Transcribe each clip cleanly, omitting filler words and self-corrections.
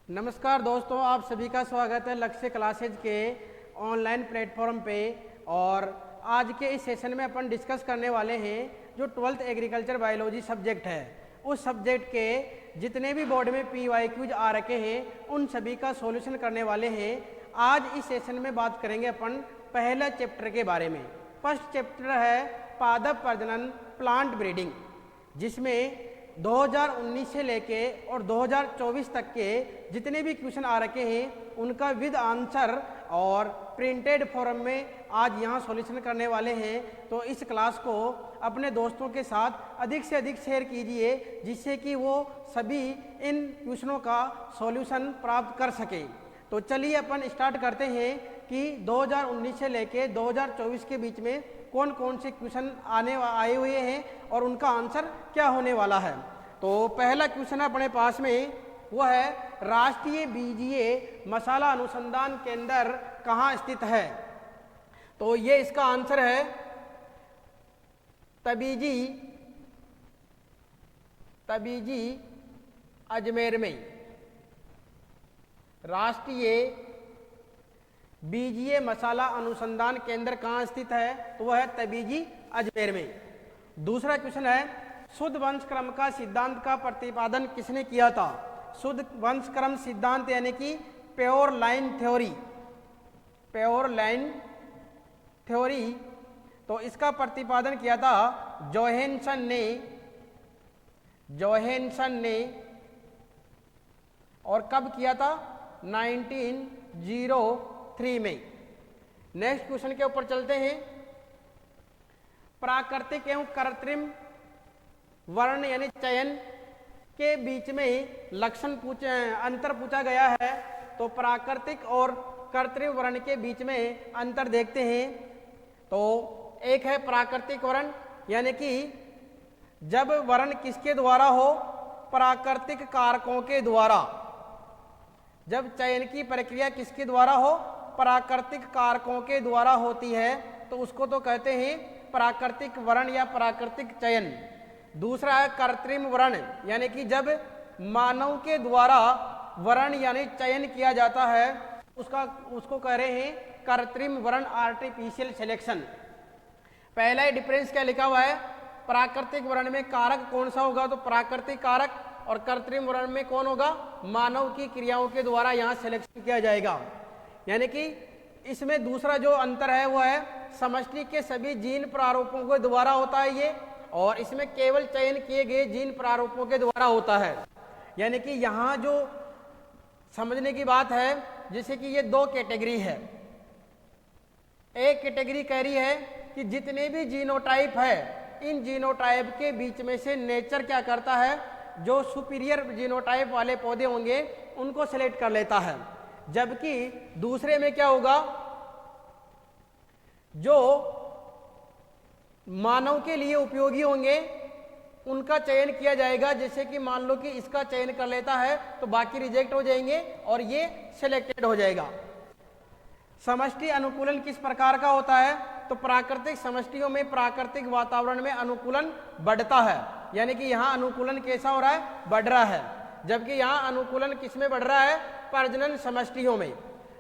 नमस्कार दोस्तों, आप सभी का स्वागत है लक्ष्य क्लासेज के ऑनलाइन प्लेटफॉर्म पे। और आज के इस सेशन में अपन डिस्कस करने वाले हैं जो 12th एग्रीकल्चर बायोलॉजी सब्जेक्ट है, उस सब्जेक्ट के जितने भी बोर्ड में PYQs आ रखे हैं उन सभी का सॉल्यूशन करने वाले हैं। आज इस सेशन में बात करेंगे अपन पहला चैप्टर के बारे में। फर्स्ट चैप्टर है पादप प्रजनन, प्लांट ब्रीडिंग, जिसमें 2019 से लेके और 2024 तक के जितने भी क्वेश्चन आ रखे हैं उनका विद आंसर और प्रिंटेड फॉर्म में आज यहाँ सॉल्यूशन करने वाले हैं। तो इस क्लास को अपने दोस्तों के साथ अधिक से अधिक शेयर कीजिए, जिससे कि वो सभी इन क्वेश्चनों का सॉल्यूशन प्राप्त कर सके। तो चलिए अपन स्टार्ट करते हैं कि 2019 से लेके 2024 के बीच में कौन कौन से क्वेश्चन आए हुए हैं और उनका आंसर क्या होने वाला है। तो पहला क्वेश्चन अपने पास में वो है, राष्ट्रीय बीजीय मसाला अनुसंधान केंद्र कहाँ स्थित है। तो ये इसका आंसर है तबीजी अजमेर में। राष्ट्रीय बीजीय मसाला अनुसंधान केंद्र कहाँ स्थित है, तो वह है तबीजी अजमेर में। दूसरा क्वेश्चन है, शुद्ध वंशक्रम का सिद्धांत का प्रतिपादन किसने किया था। शुद्ध वंशक्रम सिद्धांत यानी कि प्योर लाइन थ्योरी, तो इसका प्रतिपादन किया था जोहेन्सन ने। और कब किया था, 1903 में। नेक्स्ट क्वेश्चन के ऊपर चलते हैं। प्राकृतिक एवं कृत्रिम वर्ण यानी चयन के बीच में लक्षण अंतर पूछा गया है। तो प्राकृतिक और कृत्रिम वर्ण के बीच में अंतर देखते हैं। तो एक है प्राकृतिक वर्ण, यानी कि जब वर्ण किसके द्वारा हो, प्राकृतिक कारकों के द्वारा। जब चयन की प्रक्रिया किसके द्वारा हो, प्राकृतिक कारकों के द्वारा होती है, तो उसको तो कहते हैं प्राकृतिक वर्ण या प्राकृतिक चयन। दूसरा है कृत्रिम वर्ण, यानी कि जब मानव के द्वारा वर्ण यानी चयन किया जाता है उसको कह रहे हैं कृत्रिम वर्ण, आर्टिफिशियल सिलेक्शन। पहला ही डिफरेंस क्या लिखा हुआ है, प्राकृतिक वर्ण में कारक कौन सा होगा, तो प्राकृतिक कारक, और कृत्रिम वर्ण में कौन होगा, मानव की क्रियाओं के द्वारा यहाँ सिलेक्शन किया जाएगा। यानी कि इसमें दूसरा जो अंतर है वो है समष्टि के सभी जीन प्रारूपों के द्वारा होता है ये, और इसमें केवल चयन किए गए जीन प्रारूपों के द्वारा होता है। यानी कि यहाँ जो समझने की बात है, जैसे कि ये दो कैटेगरी है। एक कैटेगरी कह रही है कि जितने भी जीनोटाइप है, इन जीनोटाइप के बीच में से नेचर क्या करता है, जो सुपीरियर जीनोटाइप वाले पौधे होंगे उनको सेलेक्ट कर लेता है। जबकि दूसरे में क्या होगा, जो मानव के लिए उपयोगी होंगे उनका चयन किया जाएगा। जैसे कि मान लो कि इसका चयन कर लेता है तो बाकी रिजेक्ट हो जाएंगे और ये सिलेक्टेड हो जाएगा। समष्टि अनुकूलन किस प्रकार का होता है, तो प्राकृतिक समष्टियों में प्राकृतिक वातावरण में अनुकूलन बढ़ता है। यानी कि यहाँ अनुकूलन कैसा हो रहा है, बढ़ रहा है। जबकि यहाँ अनुकूलन किस में बढ़ रहा है, प्रजनन समष्टियों में।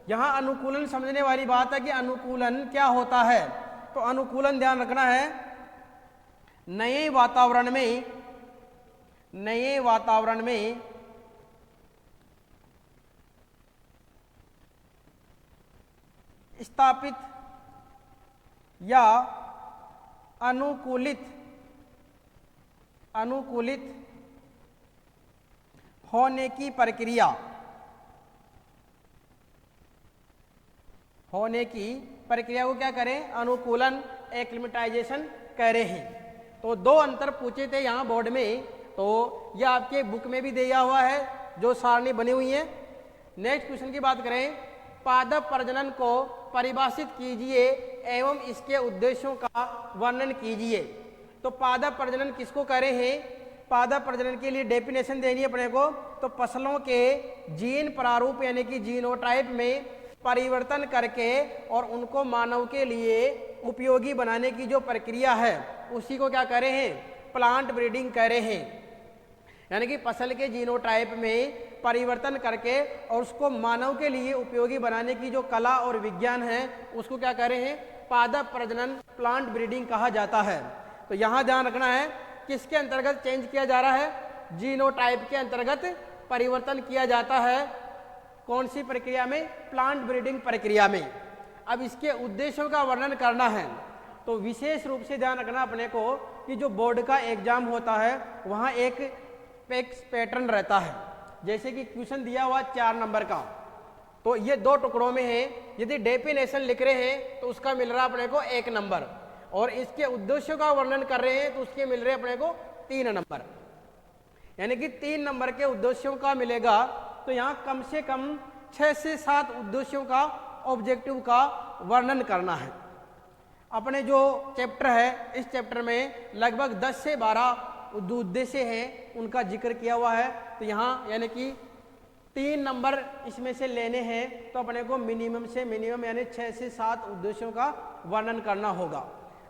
यहाँ अनुकूलन समझने वाली बात है कि अनुकूलन क्या होता है। तो अनुकूलन ध्यान रखना है, नए वातावरण में स्थापित या अनुकूलित होने की प्रक्रिया को क्या करें, अनुकूलन, एक्लिमेटाइजेशन कह रहे हैं। तो दो अंतर पूछे थे यहाँ बोर्ड में, तो यह आपके बुक में भी दिया हुआ है जो सारणी बनी हुई है। नेक्स्ट क्वेश्चन की बात करें, पादप प्रजनन को परिभाषित कीजिए एवं इसके उद्देश्यों का वर्णन कीजिए। तो पादप प्रजनन किसको कह रहे हैं, पादप प्रजनन के लिए डेफिनेशन देनी है अपने को। तो फसलों के जीन प्रारूप यानी कि जीनोटाइप में परिवर्तन करके और उनको मानव के लिए उपयोगी बनाने की जो प्रक्रिया है उसी को क्या कह रहे हैं, प्लांट ब्रीडिंग कह रहे हैं। यानी कि फसल के जीनोटाइप में परिवर्तन करके और उसको मानव के लिए उपयोगी बनाने की जो कला और विज्ञान है उसको क्या कह रहे हैं, पादप प्रजनन प्लांट ब्रीडिंग कहा जाता है। तो यहाँ ध्यान रखना है किसके अंतर्गत चेंज किया जा रहा है, जीनोटाइप के अंतर्गत परिवर्तन किया जाता है। कौन सी प्रक्रिया में, प्लांट ब्रीडिंग प्रक्रिया में। अब इसके उद्देश्यों का वर्णन करना है तो विशेष रूप से ध्यान रखना अपने को कि जो बोर्ड का एग्जाम होता है वहाँ एक पैटर्न रहता है। जैसे कि क्वेश्चन दिया हुआ 4 नंबर का, तो ये 2 टुकड़ों में है। यदि डेफिनेशन लिख रहे हैं तो उसका मिल रहा अपने को 1 नंबर, और इसके उद्देश्यों का वर्णन कर रहे हैं तो उसके मिल रहे अपने को 3 नंबर, यानी कि 3 नंबर के उद्देश्यों का मिलेगा। तो यहाँ कम से कम 6 से 7 उद्देश्यों का, ऑब्जेक्टिव का वर्णन करना है। अपने जो चैप्टर है इस चैप्टर में लगभग 10 से 12 उद्देश्य हैं, उनका जिक्र किया हुआ है। तो यहाँ यानी कि 3 नंबर इसमें से लेने हैं तो अपने को मिनिमम से मिनिमम यानी 6 से 7 उद्देश्यों का वर्णन करना होगा।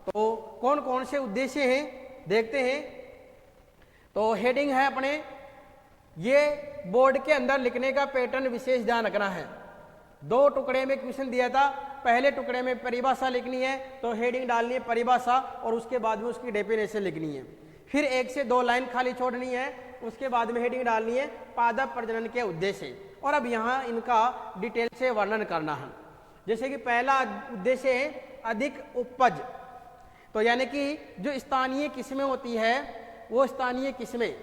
तो कौन कौन से उद्देश्य हैं देखते हैं। तो हेडिंग है अपने, ये बोर्ड के अंदर लिखने का पैटर्न विशेष ध्यान रखना है। 2 टुकड़े में क्वेश्चन दिया था, पहले टुकड़े में परिभाषा लिखनी है तो हेडिंग डालनी है परिभाषा और उसके बाद में उसकी डेफिनेशन लिखनी है। फिर 1 से 2 लाइन खाली छोड़नी है, उसके बाद में हेडिंग डालनी है पादप प्रजनन के उद्देश्य। और अब यहाँ इनका डिटेल से वर्णन करना है। जैसे कि पहला उद्देश्य है अधिक उपज। तो यानी कि जो स्थानीय किस्में होती है वो स्थानीय किस्में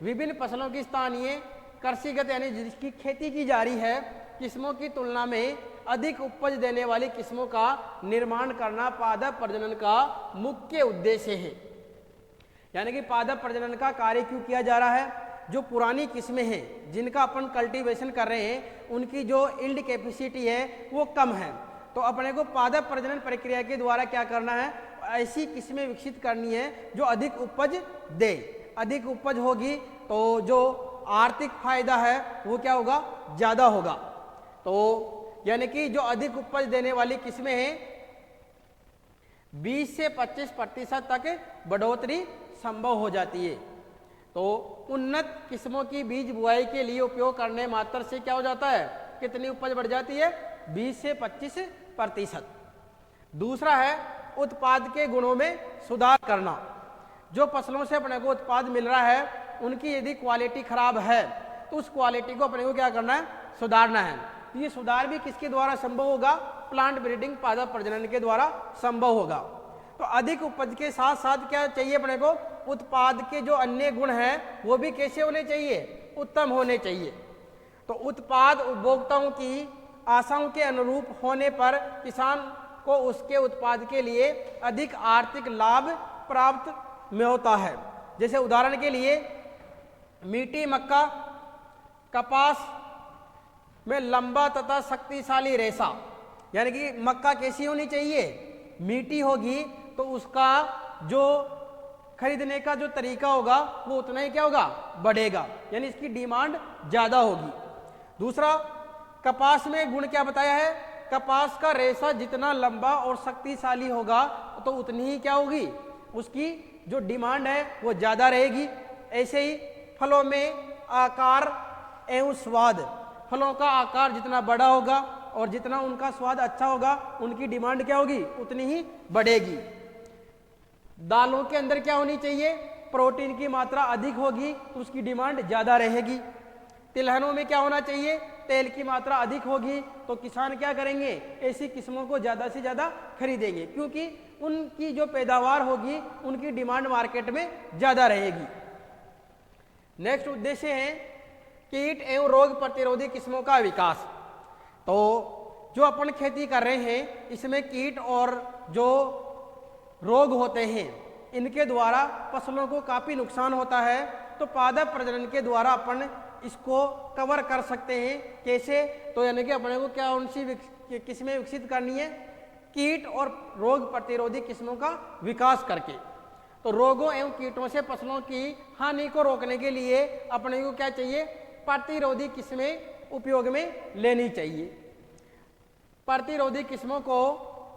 विभिन्न फसलों की स्थानीय कृषिगत यानी जिसकी खेती की जा रही है किस्मों की तुलना में अधिक उपज देने वाली किस्मों का निर्माण करना पादप प्रजनन का मुख्य उद्देश्य है। यानी कि पादप प्रजनन का कार्य क्यों किया जा रहा है, जो पुरानी किस्में हैं जिनका अपन कल्टीवेशन कर रहे हैं उनकी जो यील्ड कैपेसिटी है वो कम है। तो अपने को पादप प्रजनन प्रक्रिया के द्वारा क्या करना है, ऐसी किस्में विकसित करनी है जो अधिक उपज दे। अधिक उपज होगी तो जो आर्थिक फायदा है वो क्या होगा, ज्यादा होगा। तो यानी कि जो अधिक उपज देने वाली किस्में हैं 20 से 25% तक बढ़ोतरी संभव हो जाती है। तो उन्नत किस्मों की बीज बुआई के लिए उपयोग करने मात्र से क्या हो जाता है, कितनी उपज बढ़ जाती है, 20 से 25%। दूसरा है उत्पाद के गुणों में सुधार करना। जो फसलों से अपने को उत्पाद मिल रहा है उनकी यदि क्वालिटी खराब है तो उस क्वालिटी को अपने को क्या करना है, सुधारना है। तो ये सुधार भी किसके द्वारा संभव होगा, प्लांट ब्रीडिंग पादप प्रजनन के द्वारा संभव होगा। तो अधिक उपज के साथ साथ क्या चाहिए अपने को, उत्पाद के जो अन्य गुण हैं वो भी कैसे होने चाहिए, उत्तम होने चाहिए। तो उत्पाद उपभोक्ताओं की आशाओं के अनुरूप होने पर किसान को उसके उत्पाद के लिए अधिक आर्थिक लाभ प्राप्त में होता है। जैसे उदाहरण के लिए मीठी मक्का, कपास में लंबा तथा शक्तिशाली रेशा, यानी कि मक्का कैसी होनी चाहिए, मीठी होगी तो उसका जो खरीदने का जो तरीका होगा वो उतना ही क्या होगा, बढ़ेगा, यानी इसकी डिमांड ज्यादा होगी। दूसरा, कपास में गुण क्या बताया है, कपास का रेशा जितना लंबा और शक्तिशाली होगा तो उतनी ही क्या होगी, उसकी जो डिमांड है वो ज्यादा रहेगी। ऐसे ही फलों में आकार एवं स्वाद, फलों का आकार जितना बड़ा होगा और जितना उनका स्वाद अच्छा होगा उनकी डिमांड क्या होगी, उतनी ही बढ़ेगी। दालों के अंदर क्या होनी चाहिए, प्रोटीन की मात्रा अधिक होगी तो उसकी डिमांड ज्यादा रहेगी। तिलहनों में क्या होना चाहिए, तेल की मात्रा अधिक होगी तो किसान क्या करेंगे, ऐसी किस्मों को ज्यादा से ज्यादा खरीदेंगे क्योंकि उनकी जो पैदावार होगी उनकी डिमांड मार्केट में ज्यादा रहेगी। नेक्स्ट उद्देश्य है कीट एवं रोग प्रतिरोधी किस्मों का विकास। तो जो अपन खेती कर रहे हैं इसमें कीट और जो रोग होते हैं इनके द्वारा फसलों को काफी नुकसान होता है। तो पादप प्रजनन के द्वारा अपन इसको कवर कर सकते हैं। कैसे, तो यानी कि अपने को क्या उनसी किस्में विकसित करनी है, कीट और रोग प्रतिरोधी किस्मों का विकास करके। तो रोगों एवं कीटों से फसलों की हानि को रोकने के लिए अपने को क्या चाहिए, प्रतिरोधी किस्में उपयोग में लेनी चाहिए। प्रतिरोधी किस्मों को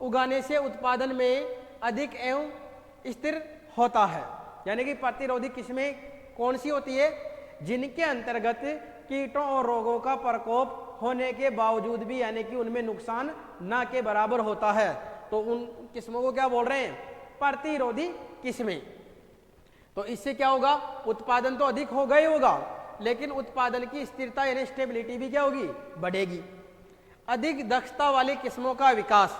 उगाने से उत्पादन में अधिक एवं स्थिर होता है। यानी कि प्रतिरोधी किस्में कौन सी होती है, जिनके अंतर्गत कीटों और रोगों का प्रकोप होने के बावजूद भी यानी कि उनमें नुकसान ना के बराबर होता है। तो उन किस्मों को क्या बोल रहे हैं? प्रतिरोधी किस्में। तो इससे क्या होगा? उत्पादन तो अधिक होगा ही होगा, लेकिन उत्पादन की स्थिरता यानी स्टेबिलिटी भी क्या होगी? बढ़ेगी। अधिक दक्षता वाली किस्मों का विकास,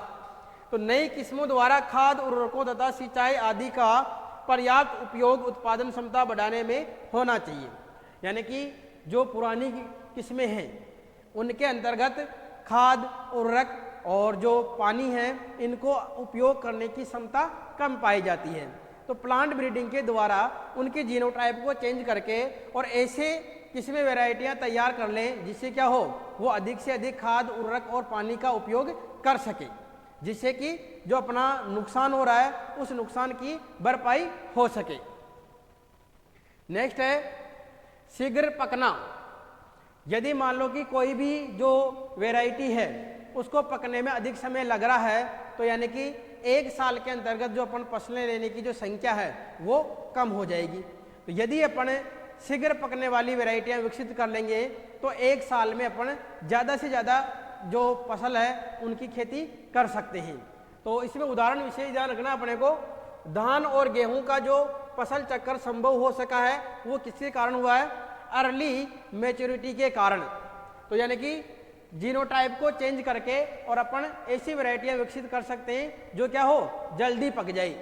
तो नई किस्मों द्वारा खाद, उर्वरकों तथा सिंचाई आदि का पर्याप्त उपयोग उत्पादन क्षमता बढ़ाने में होना चाहिए। यानी कि जो पुरानी किस्में हैं उनके अंतर्गत खाद, उर्वरक और जो पानी है इनको उपयोग करने की क्षमता कम पाई जाती है। तो प्लांट ब्रीडिंग के द्वारा उनके जीनोटाइप को चेंज करके और ऐसे किस्में वैरायटियां तैयार कर लें जिससे क्या हो, वो अधिक से अधिक खाद, उर्वरक और पानी का उपयोग कर सके, जिससे कि जो अपना नुकसान हो रहा है उस नुकसान की भरपाई हो सके। नेक्स्ट है शीघ्र पकना। यदि मान लो कि कोई भी जो वैरायटी है उसको पकने में अधिक समय लग रहा है, तो यानी कि 1 साल के अंतर्गत जो अपन फसलें लेने की जो संख्या है वो कम हो जाएगी। तो यदि अपन शीघ्र पकने वाली वैरायटियां विकसित कर लेंगे तो 1 साल में अपन ज़्यादा से ज़्यादा जो फसल है उनकी खेती कर सकते हैं। तो इसमें उदाहरण विशेष ध्यान रखना अपने को, धान और गेहूं का जो फसल चक्कर संभव हो सका है वो किसके कारण हुआ है? अर्ली मैच्योरिटी के कारण। तो यानी कि जीनोटाइप को चेंज करके और अपन ऐसी वैरायटियां विकसित कर सकते हैं जो क्या हो, जल्दी पक जाए।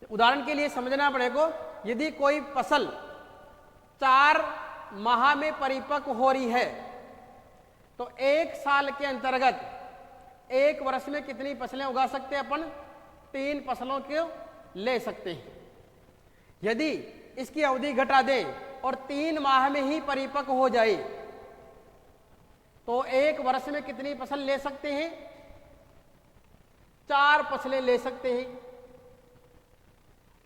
उदाहरण के लिए समझना अपने को, यदि कोई फसल 4 माह में परिपक्व हो रही है तो 1 साल के अंतर्गत 1 वर्ष में कितनी फसलें उगा सकते हैं अपन? 3 फसलों को ले सकते हैं। यदि इसकी अवधि घटा दें और 3 माह में ही परिपक्व हो जाए तो 1 वर्ष में कितनी फसल ले सकते हैं? 4 फसलें ले सकते हैं।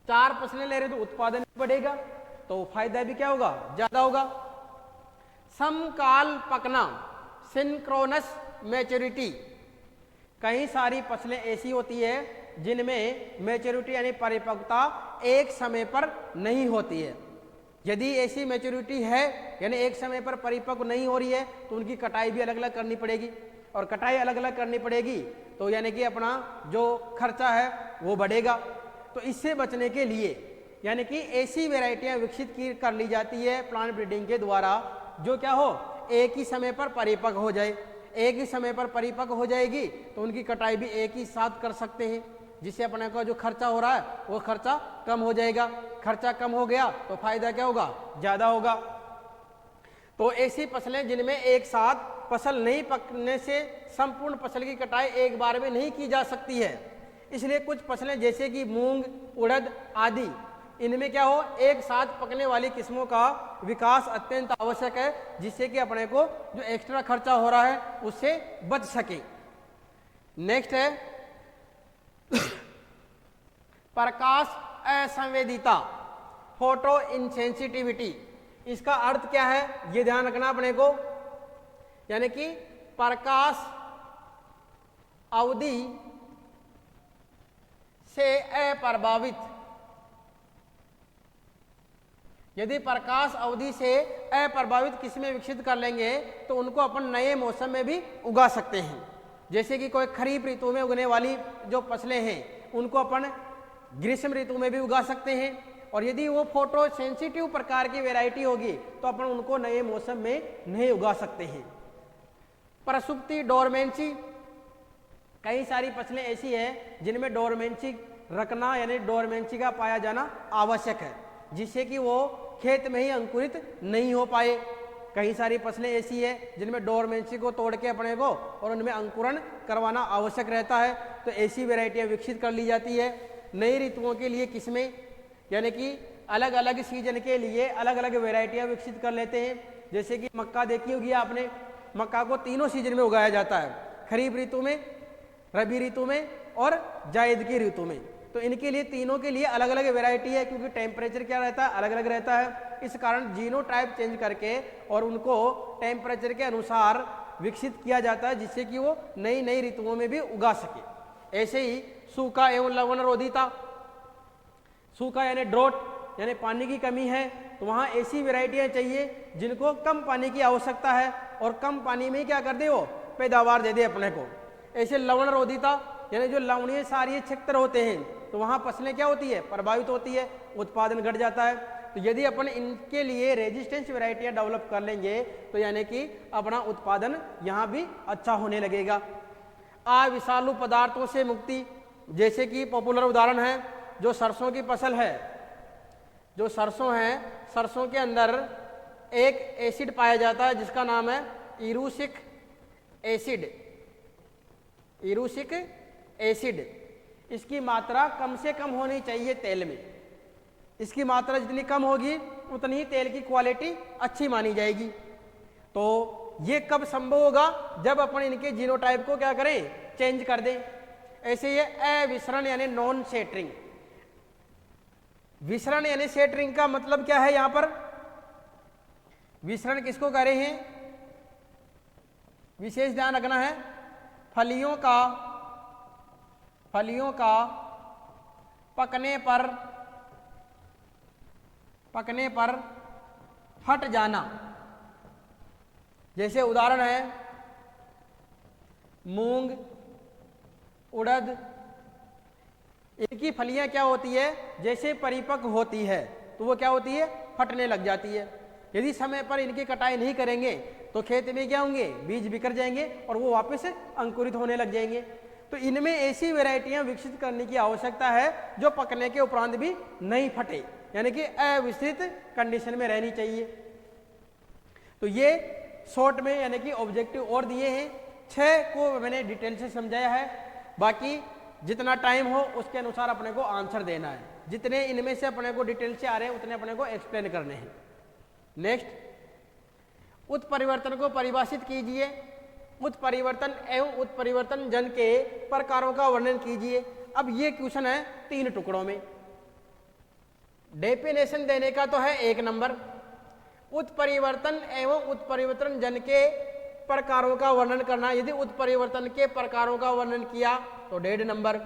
4 फसलें ले रहे तो उत्पादन बढ़ेगा, तो फायदा भी क्या होगा? ज्यादा होगा। समकाल पकना, सिंक्रोनस मैच्योरिटी। कई सारी फसलें ऐसी होती है जिनमें मैच्योरिटी यानी परिपक्वता एक समय पर नहीं होती है। यदि ऐसी मैच्योरिटी है यानी एक समय पर परिपक्व नहीं हो रही है तो उनकी कटाई भी अलग अलग करनी पड़ेगी, और कटाई अलग अलग करनी पड़ेगी तो यानी कि अपना जो खर्चा है वो बढ़ेगा। तो इससे बचने के लिए यानी कि ऐसी वैरायटियां विकसित कर ली जाती है प्लांट ब्रीडिंग के द्वारा जो क्या हो, एक ही समय पर परिपक्व हो जाए। एक ही समय पर परिपक्व हो जाएगी तो उनकी कटाई भी एक ही साथ कर सकते हैं, जिससे अपने को जो खर्चा हो रहा है वो खर्चा कम हो जाएगा। खर्चा कम हो गया तो फायदा क्या होगा? ज्यादा होगा। तो ऐसी फसलें जिनमें एक साथ फसल नहीं पकने से संपूर्ण फसल की कटाई एक बार में नहीं की जा सकती है, इसलिए कुछ फसलें जैसे कि मूंग, उड़द आदि, इनमें क्या हो, एक साथ पकने वाली किस्मों का विकास अत्यंत आवश्यक है, जिससे कि अपने को जो एक्स्ट्रा खर्चा हो रहा है उससे बच सके। नेक्स्ट है प्रकाश असंवेदिता, फोटो इनसेंसिटिविटी। इसका अर्थ क्या है ये ध्यान रखना अपने को, यानी कि प्रकाश अवधि से अप्रभावित। यदि प्रकाश अवधि से अप्रभावित किस्में विकसित कर लेंगे तो उनको अपन नए मौसम में भी उगा सकते हैं। जैसे कि कोई खरीफ ऋतु में उगने वाली जो फसलें हैं उनको अपन ग्रीष्म ऋतु में भी उगा सकते हैं, और यदि वो फोटो सेंसिटिव प्रकार की वैरायटी होगी तो अपन उनको नए मौसम में नहीं उगा सकते हैं। प्रसुप्ति, डोरमेंसी, कई सारी फसलें ऐसी हैं जिनमें डोरमेंसी रखना यानी डोरमेंसी का पाया जाना आवश्यक है, जिससे कि वो खेत में ही अंकुरित नहीं हो पाए। कई सारी फसलें ऐसी है जिनमें डोरमेंसी को तोड़ के अपने को और उनमें अंकुरण करवाना आवश्यक रहता है, तो ऐसी वैरायटियां विकसित कर ली जाती है। नई ऋतुओं के लिए किस्में यानी कि अलग अलग सीजन के लिए अलग अलग वैरायटियां विकसित कर लेते हैं। जैसे कि मक्का देखी होगी आपने, मक्का को तीनों सीजन में उगाया जाता है, खरीफ ऋतु में, रबी ऋतु में और जायद की ऋतु में। तो इनके लिए तीनों के लिए अलग अलग वैरायटी है, क्योंकि टेम्परेचर क्या रहता है, अलग अलग रहता है। इस कारण जीनोटाइप चेंज करके और उनको टेम्परेचर के अनुसार विकसित किया जाता है, जिससे कि वो नई नई ऋतुओं में भी उगा सके। ऐसे ही सूखा एवं लवण रोधिता, सूखा यानी ड्रोट यानी पानी की कमी है तो वहाँ ऐसी वेराइटियाँ चाहिए जिनको कम पानी की आवश्यकता है और कम पानी में ही क्या कर दे वो पैदावार दे दे अपने को। ऐसे लवण रोधिता यानी जो लवणीय क्षारीय क्षेत्र होते हैं तो वहाँ फसलें क्या होती है, प्रभावित होती है, उत्पादन घट जाता है। तो यदि अपन इनके लिए रेजिस्टेंस वेराइटियाँ डेवलप कर लेंगे तो यानी कि अपना उत्पादन यहाँ भी अच्छा होने लगेगा। अविषालु पदार्थों से मुक्ति, जैसे कि पॉपुलर उदाहरण है जो सरसों की फसल है। जो सरसों है, सरसों के अंदर एक एसिड पाया जाता है जिसका नाम है इरूसिक एसिड। इरूसिक एसिड, इसकी मात्रा कम से कम होनी चाहिए तेल में। इसकी मात्रा जितनी कम होगी उतनी ही तेल की क्वालिटी अच्छी मानी जाएगी। तो ये कब संभव होगा, जब अपन इनके जीनोटाइप को क्या करें, चेंज कर दें। ऐसे ये अविसरण यानी नॉन सेटरिंग। विसरण यानी सेटरिंग का मतलब क्या है, यहां पर विसरण किसको कह रहे हैं, विशेष ध्यान रखना है। फलियों का पकने पर फट जाना। जैसे उदाहरण है मूंग, उड़द, इनकी फलियां क्या होती है, जैसे परिपक्व होती है तो वो क्या होती है, फटने लग जाती है। यदि समय पर इनकी कटाई नहीं करेंगे तो खेत में क्या होंगे, बीज बिखर जाएंगे और वो वापस अंकुरित होने लग जाएंगे। तो इनमें ऐसी वैरायटियां विकसित करने की आवश्यकता है जो पकने के उपरांत भी नहीं फटे, यानी कि अविस्तृत कंडीशन में रहनी चाहिए। तो ये शॉर्ट में यानी कि ऑब्जेक्टिव और दिए हैं, 6 को मैंने डिटेल से समझाया है। बाकी जितना टाइम हो उसके अनुसार अपने को आंसर देना है। जितने इनमें से अपने को डिटेल से आ रहे हैं उतने अपने को एक्सप्लेन करने हैं। नेक्स्ट, उत्परिवर्तन को परिभाषित कीजिए। उत्परिवर्तन एवं उत्परिवर्तन जन के प्रकारों का वर्णन कीजिए। अब ये क्वेश्चन है 3 टुकड़ों में। डेफिनेशन देने का तो है 1 नंबर, उत्परिवर्तन एवं उत्परिवर्तन जन के प्रकारों का वर्णन करना। यदि उत्परिवर्तन के प्रकारों का वर्णन किया तो 1.5 नंबर।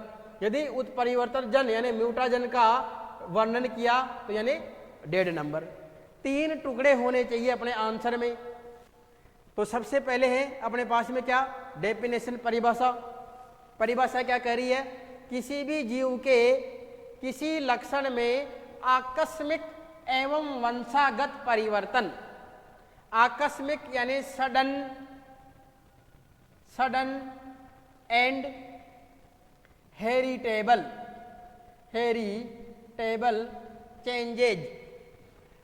यदि उत्परिवर्तन जन यानी म्यूटाजन का वर्णन किया तो यानी 1.5 नंबर। 3 टुकड़े होने चाहिए अपने आंसर में। तो सबसे पहले है अपने पास में क्या, डेफिनेशन, परिभाषा। परिभाषा क्या कह रही है, किसी भी जीव के किसी लक्षण में आकस्मिक एवं वंशागत परिवर्तन। आकस्मिक यानी सडन एंड हेरिटेबल चेंजेज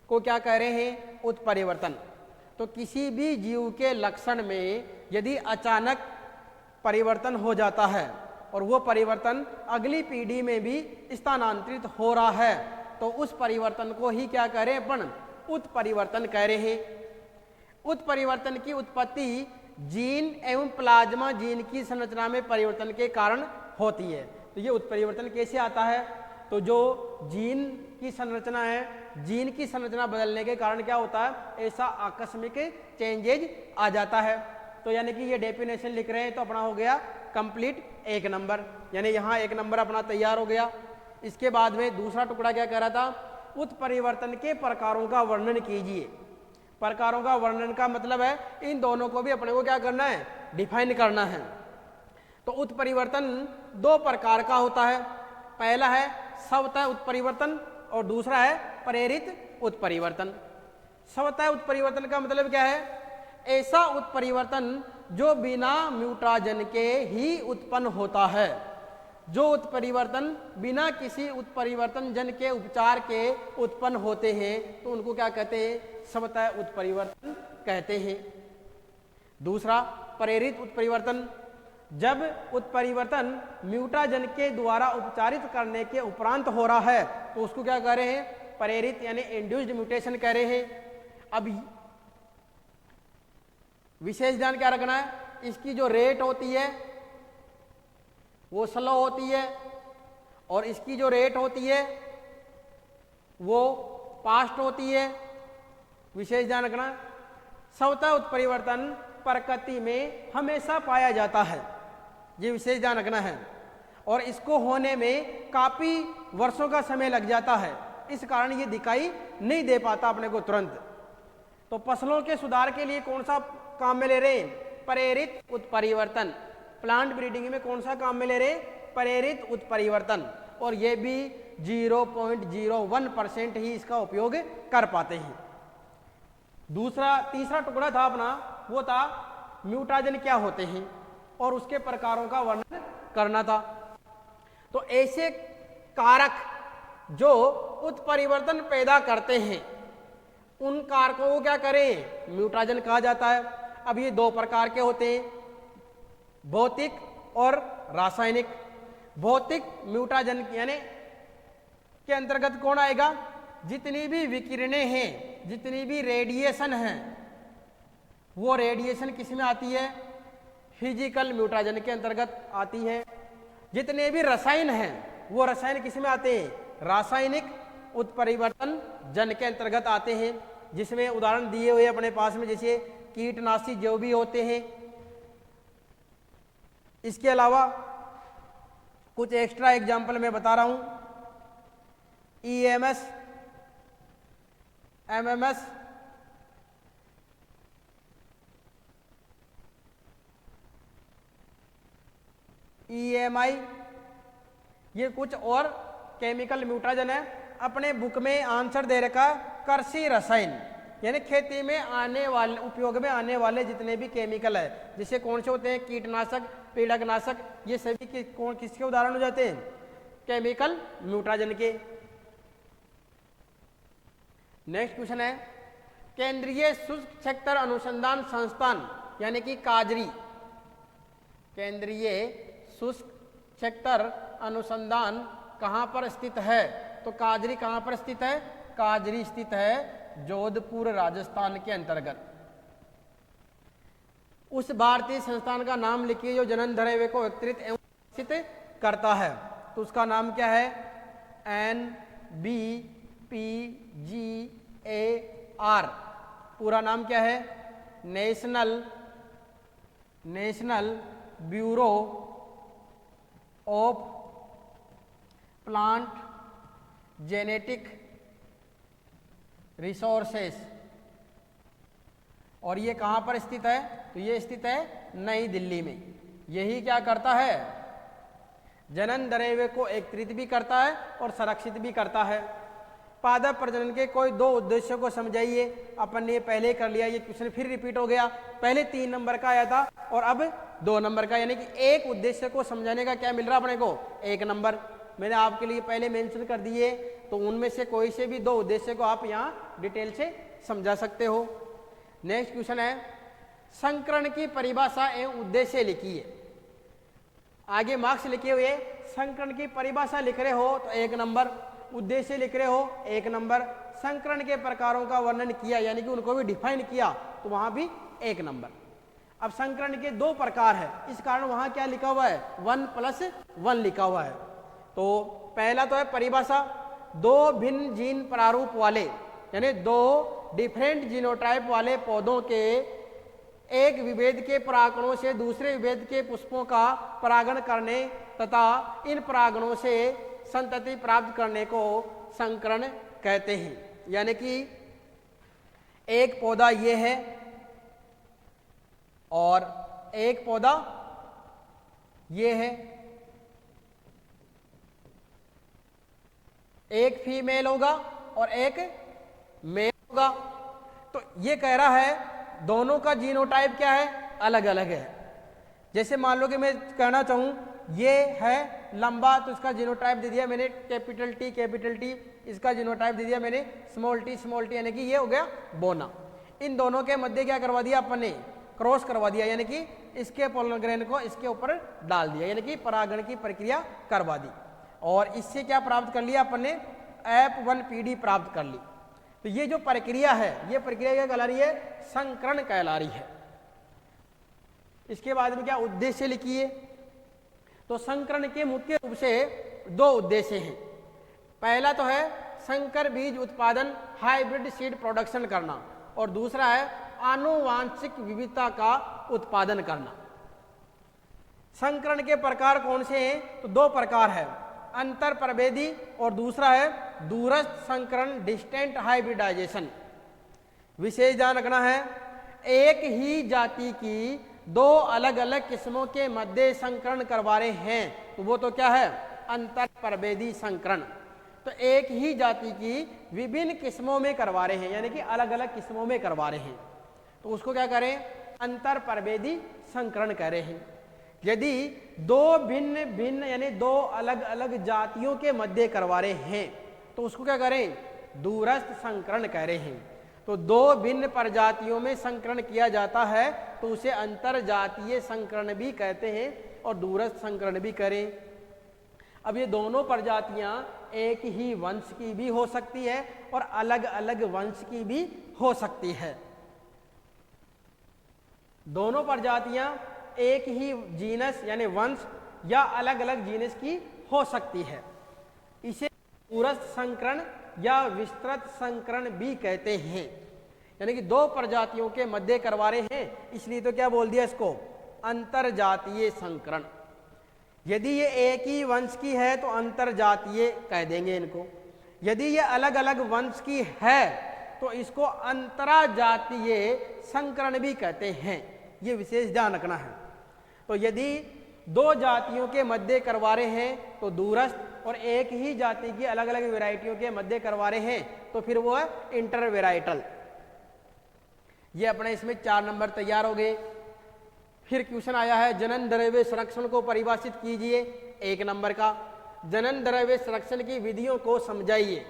को क्या कह रहे हैं, उत्परिवर्तन। तो किसी भी जीव के लक्षण में यदि अचानक परिवर्तन हो जाता है और वो परिवर्तन अगली पीढ़ी में भी स्थानांतरित हो रहा है तो उस परिवर्तन को ही क्या कह रहे हैं अपन, उत्परिवर्तन कह रहे हैं। उत्परिवर्तन की उत्पत्ति जीन एवं प्लाज्मा जीन की संरचना में परिवर्तन के कारण होती है। तो ये उत्परिवर्तन कैसे आता है, तो जो जीन की संरचना है, जीन की संरचना बदलने के कारण क्या होता है, ऐसा आकस्मिक चेंजेज आ जाता है। तो यानी कि ये डेफिनेशन लिख रहे हैं तो अपना हो गया कंप्लीट 1 नंबर, यानी यहाँ 1 नंबर अपना तैयार हो गया। इसके बाद में दूसरा टुकड़ा क्या कह रहा था, उत्परिवर्तन के प्रकारों का वर्णन कीजिए। प्रकारों का वर्णन का मतलब है इन दोनों को भी अपने को क्या करना है, डिफाइन करना है। तो उत्परिवर्तन 2 प्रकार का होता है। पहला है स्वतः उत्परिवर्तन और दूसरा है प्रेरित उत्परिवर्तन। स्वतः उत्परिवर्तन का मतलब क्या है, ऐसा उत्परिवर्तन जो बिना म्यूटाजन के ही उत्पन्न होता है। जो उत्परिवर्तन बिना किसी उत्परिवर्तन जन के उपचार के उत्पन्न होते हैं तो उनको क्या कहते हैं, स्वतः उत्परिवर्तन कहते हैं। दूसरा प्रेरित उत्परिवर्तन, जब उत्परिवर्तन म्यूटाजन के द्वारा उपचारित करने के उपरांत हो रहा है तो उसको क्या कह रहे हैं, प्रेरित यानी इंड्यूस्ड म्यूटेशन कह रहे हैं। अब विशेष ध्यान क्या रखना है, इसकी जो रेट होती है वो स्लो होती है और इसकी जो रेट होती है वो फास्ट होती है। विशेष ध्यान रखना, स्वतः उत्परिवर्तन प्रकृति में हमेशा पाया जाता है, ये विशेष ध्यान रखना है। और इसको होने में काफी वर्षों का समय लग जाता है। इस कारण ये दिखाई नहीं दे पाता अपने को तुरंत। तो फसलों के सुधार के लिए कौन सा काम में ले रहे हैं? प्रेरित उत्परिवर्तन। प्लांट ब्रीडिंग में कौन सा काम में ले रहे हैं? प्रेरित उत्परिवर्तन। और ये भी 0.01% ही इसका उपयोग कर पाते हैं। तीसरा टुकड़ा था अपना, वो था म्यूटाजन क्या होते हैं और उसके प्रकारों का वर्णन करना था। तो ऐसे कारक जो उत्परिवर्तन पैदा करते हैं उन कारकों को क्या करें? म्यूटाजन कहा जाता है। अब ये दो प्रकार के होते हैं, भौतिक और रासायनिक। भौतिक म्यूटाजन यानी के अंतर्गत कौन आएगा? जितनी भी विकिरणें हैं, जितनी भी रेडिएशन हैं, वो रेडिएशन किस में आती है? फिजिकल म्यूटाजन के अंतर्गत आती है। जितने भी रसायन हैं वो रसायन किस में आते हैं? रासायनिक उत्परिवर्तन जन के अंतर्गत आते हैं, जिसमें उदाहरण दिए हुए अपने पास में जैसे कीटनाशी जो भी होते हैं। इसके अलावा कुछ एक्स्ट्रा एग्जाम्पल मैं बता रहा हूं, EMS, MMS, EMI, ये कुछ और केमिकल म्यूटाजन है। अपने बुक में आंसर दे रखा कृषि रसायन, यानी खेती में आने वाले, उपयोग में आने वाले जितने भी केमिकल है, जैसे कौन से होते हैं? कीटनाशक, पीड़कनाशक, ये सभी किसके उदाहरण हो जाते हैं? केमिकल म्यूटाजन के। नेक्स्ट क्वेश्चन है, केंद्रीय शुष्क क्षेत्र अनुसंधान संस्थान यानी कि काजरी, केंद्रीय शुष्क क्षेत्र अनुसंधान कहाँ पर स्थित है? तो काजरी कहाँ पर स्थित है? काजरी स्थित है जोधपुर राजस्थान के अंतर्गत। उस भारतीय संस्थान का नाम लिखिए जो जनन धरहवे को एकत्रित एवं विकसित करता है। तो उसका नाम क्या है? NBPGAR। पूरा नाम क्या है? National bureau of plant genetic resources. और ये कहाँ पर स्थित है? तो ये स्थित है नई दिल्ली में। यही क्या करता है? जनन धरहवे को एकत्रित भी करता है और संरक्षित भी करता है। पादप प्रजनन के कोई दो उद्देश्यों को समझाइए। अपन ने पहले कर लिया, ये क्वेश्चन फिर रिपीट हो गया। पहले 3 नंबर का आया था और अब 2 नंबर का, यानी कि एक उद्देश्य को समझाने का क्या मिल रहा अपने को? 1 नंबर। मैंने आपके लिए पहले मेंशन कर दिए, तो उनमें से कोई से भी 2 उद्देश्य को आप यहाँ डिटेल से समझा सकते हो। नेक्स्ट क्वेश्चन है, संकरण की परिभाषा एवं उद्देश्य लिखिए। आगे मार्क्स लिखे हुए, संकरण की परिभाषा लिख रहे हो तो 1 नंबर, उद्देश्य लिख रहे हो 1 नंबर, संकरण के प्रकारों का वर्णन किया यानी कि उनको भी डिफाइन किया तो वहां भी 1 नंबर। अब संकरण के 2 प्रकार है, इस कारण वहां क्या लिखा हुआ है? 1+1 लिखा हुआ है। तो पहला तो है परिभाषा, 2 भिन्न जीन प्रारूप वाले यानी 2 डिफरेंट जीनोटाइप वाले पौधों के एक विभेद के परागणों से दूसरे विभेद के पुष्पों का परागण करने तथा इन परागणों से संतति प्राप्त करने को संकरण कहते हैं। यानी कि एक पौधा ये है और एक पौधा ये है, एक फीमेल होगा और एक मेल होगा। तो ये कह रहा है दोनों का जीनोटाइप क्या है? अलग अलग है। जैसे मान लो कि मैं कहना चाहूं ये है लंबा, तो इसका जीनोटाइप दे दिया मैंने कैपिटल टी, इसका जीनोटाइप दे दिया मैंने स्मॉल टी, यानी कि ये हो गया बोना। इन दोनों के मध्य क्या करवा दिया अपन ने? क्रॉस करवा दिया, यानी कि इसके पोलर ग्रेन को इसके ऊपर डाल दिया, यानी कि परागण की प्रक्रिया करवा दी। और इससे क्या प्राप्त कर लिया अपन ने? F1PD प्राप्त कर ली। तो ये जो प्रक्रिया है, ये प्रक्रिया क्या कहला रही है? संकरण कहला रही है। इसके बाद में क्या उद्देश्य लिखिए। तो संकरण के मुख्य रूप से 2 उद्देश्य हैं। पहला तो है संकर बीज उत्पादन, हाइब्रिड सीड प्रोडक्शन करना, और दूसरा है आनुवांशिक विविधता का उत्पादन करना। संकरण के प्रकार कौन से हैं? तो 2 प्रकार है, अंतर प्रभेदी और दूसरा है दूरस्थ संकरण डिस्टेंट हाइब्रिडाइजेशन। विशेष ध्यान रखना है, एक ही जाति की दो अलग अलग किस्मों के मध्य संकरण करवा रहे हैं तो वो तो क्या है, अंतर प्रभेदी संकरण। तो एक ही जाति की विभिन्न किस्मों में करवा रहे हैं, यानी कि अलग अलग किस्मों में करवा रहे हैं, तो उसको क्या करें, अंतर प्रभेदी संकरण कह रहे हैं। यदि दो भिन्न भिन्न यानी दो अलग अलग जातियों के मध्य करवा रहे हैं तो उसको क्या करें, दूरस्थ संकरण कह रहे हैं। तो दो भिन्न प्रजातियों में संकरण किया जाता है तो उसे अंतर जातीय संकरण भी कहते हैं और दूरस्थ संकरण भी करें। अब ये दोनों प्रजातियां एक ही वंश की भी हो सकती है और अलग अलग वंश की भी हो सकती है। दोनों प्रजातियां एक ही जीनस यानी वंश या अलग अलग जीनस की हो सकती है। इसे दूरस्थ संकरण या विस्तृत संकरण भी कहते हैं, यानी कि दो प्रजातियों के मध्य करवा रहे हैं इसलिए तो क्या बोल दिया इसको, अंतर जातीय संकरण। यदि ये एक ही वंश की है तो अंतर जातीय कह देंगे इनको, यदि ये अलग अलग वंश की है तो इसको अंतरा जातीय संकरण भी कहते हैं। ये विशेष ध्यान रखना है। तो यदि दो जातियों के मध्य करवा रहे हैं तो दूरस्थ, और एक ही जाति की अलग अलग वेराइटियों के मध्य करवा रहे हैं तो फिर वो है इंटर वेराइटल। ये अपने इसमें 4 नंबर तैयार हो गए। फिर क्वेश्चन आया है जनन द्रव्य संरक्षण को परिभाषित कीजिए, 1 नंबर का। जनन द्रव्य संरक्षण की विधियों को समझाइए।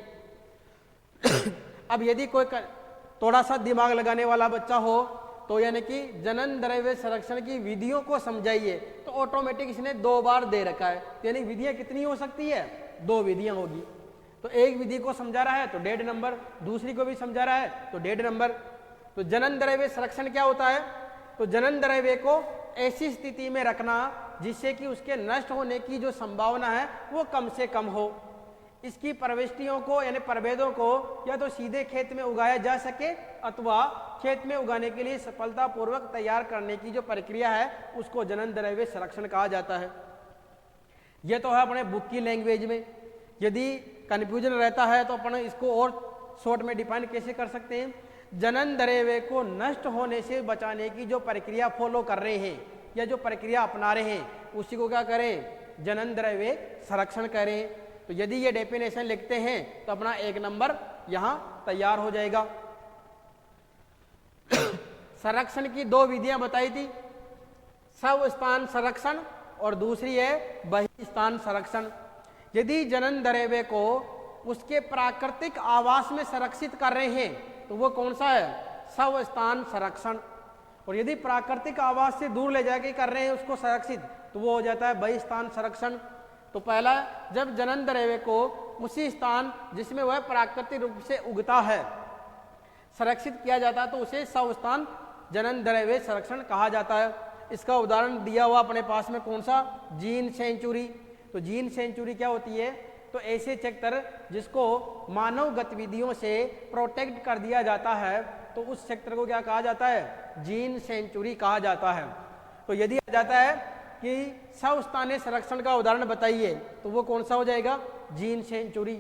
अब यदि कोई थोड़ा सा दिमाग लगाने वाला बच्चा हो तो यानी कि जनन द्रव्य संरक्षण की विधियों को समझाइए, तो ऑटोमेटिक इसने 2 बार दे रखा है, यानी विधियां कितनी हो सकती है, 2 विधियां होगी। तो एक विधि को समझा रहा है तो 1.5 नंबर, दूसरी को भी समझा रहा है तो 1.5 नंबर। तो जनन द्रव्य संरक्षण क्या होता है, तो जनन द्रव्य को ऐसी स्थिति में रखना जिससे कि उसके नष्ट होने की जो संभावना है वो कम से कम हो। इसकी प्रविष्टियों को यानी प्रभेदों को या तो सीधे खेत में उगाया जा सके अथवा खेत में उगाने के लिए सफलतापूर्वक तैयार करने की जो प्रक्रिया है उसको जनन द्रव्य संरक्षण कहा जाता है। यह तो है अपने बुक की लैंग्वेज में। यदि कन्फ्यूजन रहता है तो अपन इसको और शॉर्ट में डिफाइन कैसे कर सकते हैं, जनन द्रव्य को नष्ट होने से बचाने की जो प्रक्रिया फॉलो कर रहे हैं या जो प्रक्रिया अपना रहे हैं उसी को क्या करें, जनन द्रव्य संरक्षण करें। तो यदि ये डेफिनेशन लिखते हैं तो अपना 1 नंबर यहां तैयार हो जाएगा। संरक्षण की 2 विधियां बताई थी, स्वस्थान संरक्षण और दूसरी है बहिस्थान संरक्षण। यदि जनन द्रव्य को उसके प्राकृतिक आवास में संरक्षित कर रहे हैं तो वो कौन सा है, स्वस्थान संरक्षण। और यदि प्राकृतिक आवास से दूर ले जाके कर रहे हैं उसको संरक्षित तो वो हो जाता है बहिस्थान संरक्षण। तो पहला, जब जनन द्रव्य को उसी स्थान जिसमें वह प्राकृतिक रूप से उगता है संरक्षित किया जाता है तो उसे स्वस्थान जनन द्रव्य संरक्षण कहा जाता है। इसका उदाहरण दिया हुआ अपने पास में कौन सा, जीन सेंचुरी। तो जीन सेंचुरी क्या होती है, तो ऐसे सेक्टर जिसको मानव गतिविधियों से प्रोटेक्ट कर दिया जाता है तो उस सेक्टर को क्या कहा जाता है, जीन सेंचुरी कहा जाता है। तो यदि आ जाता है कि स्वस्थानीय संरक्षण का उदाहरण बताइए तो वो कौन सा हो जाएगा, जीन सेंचुरी।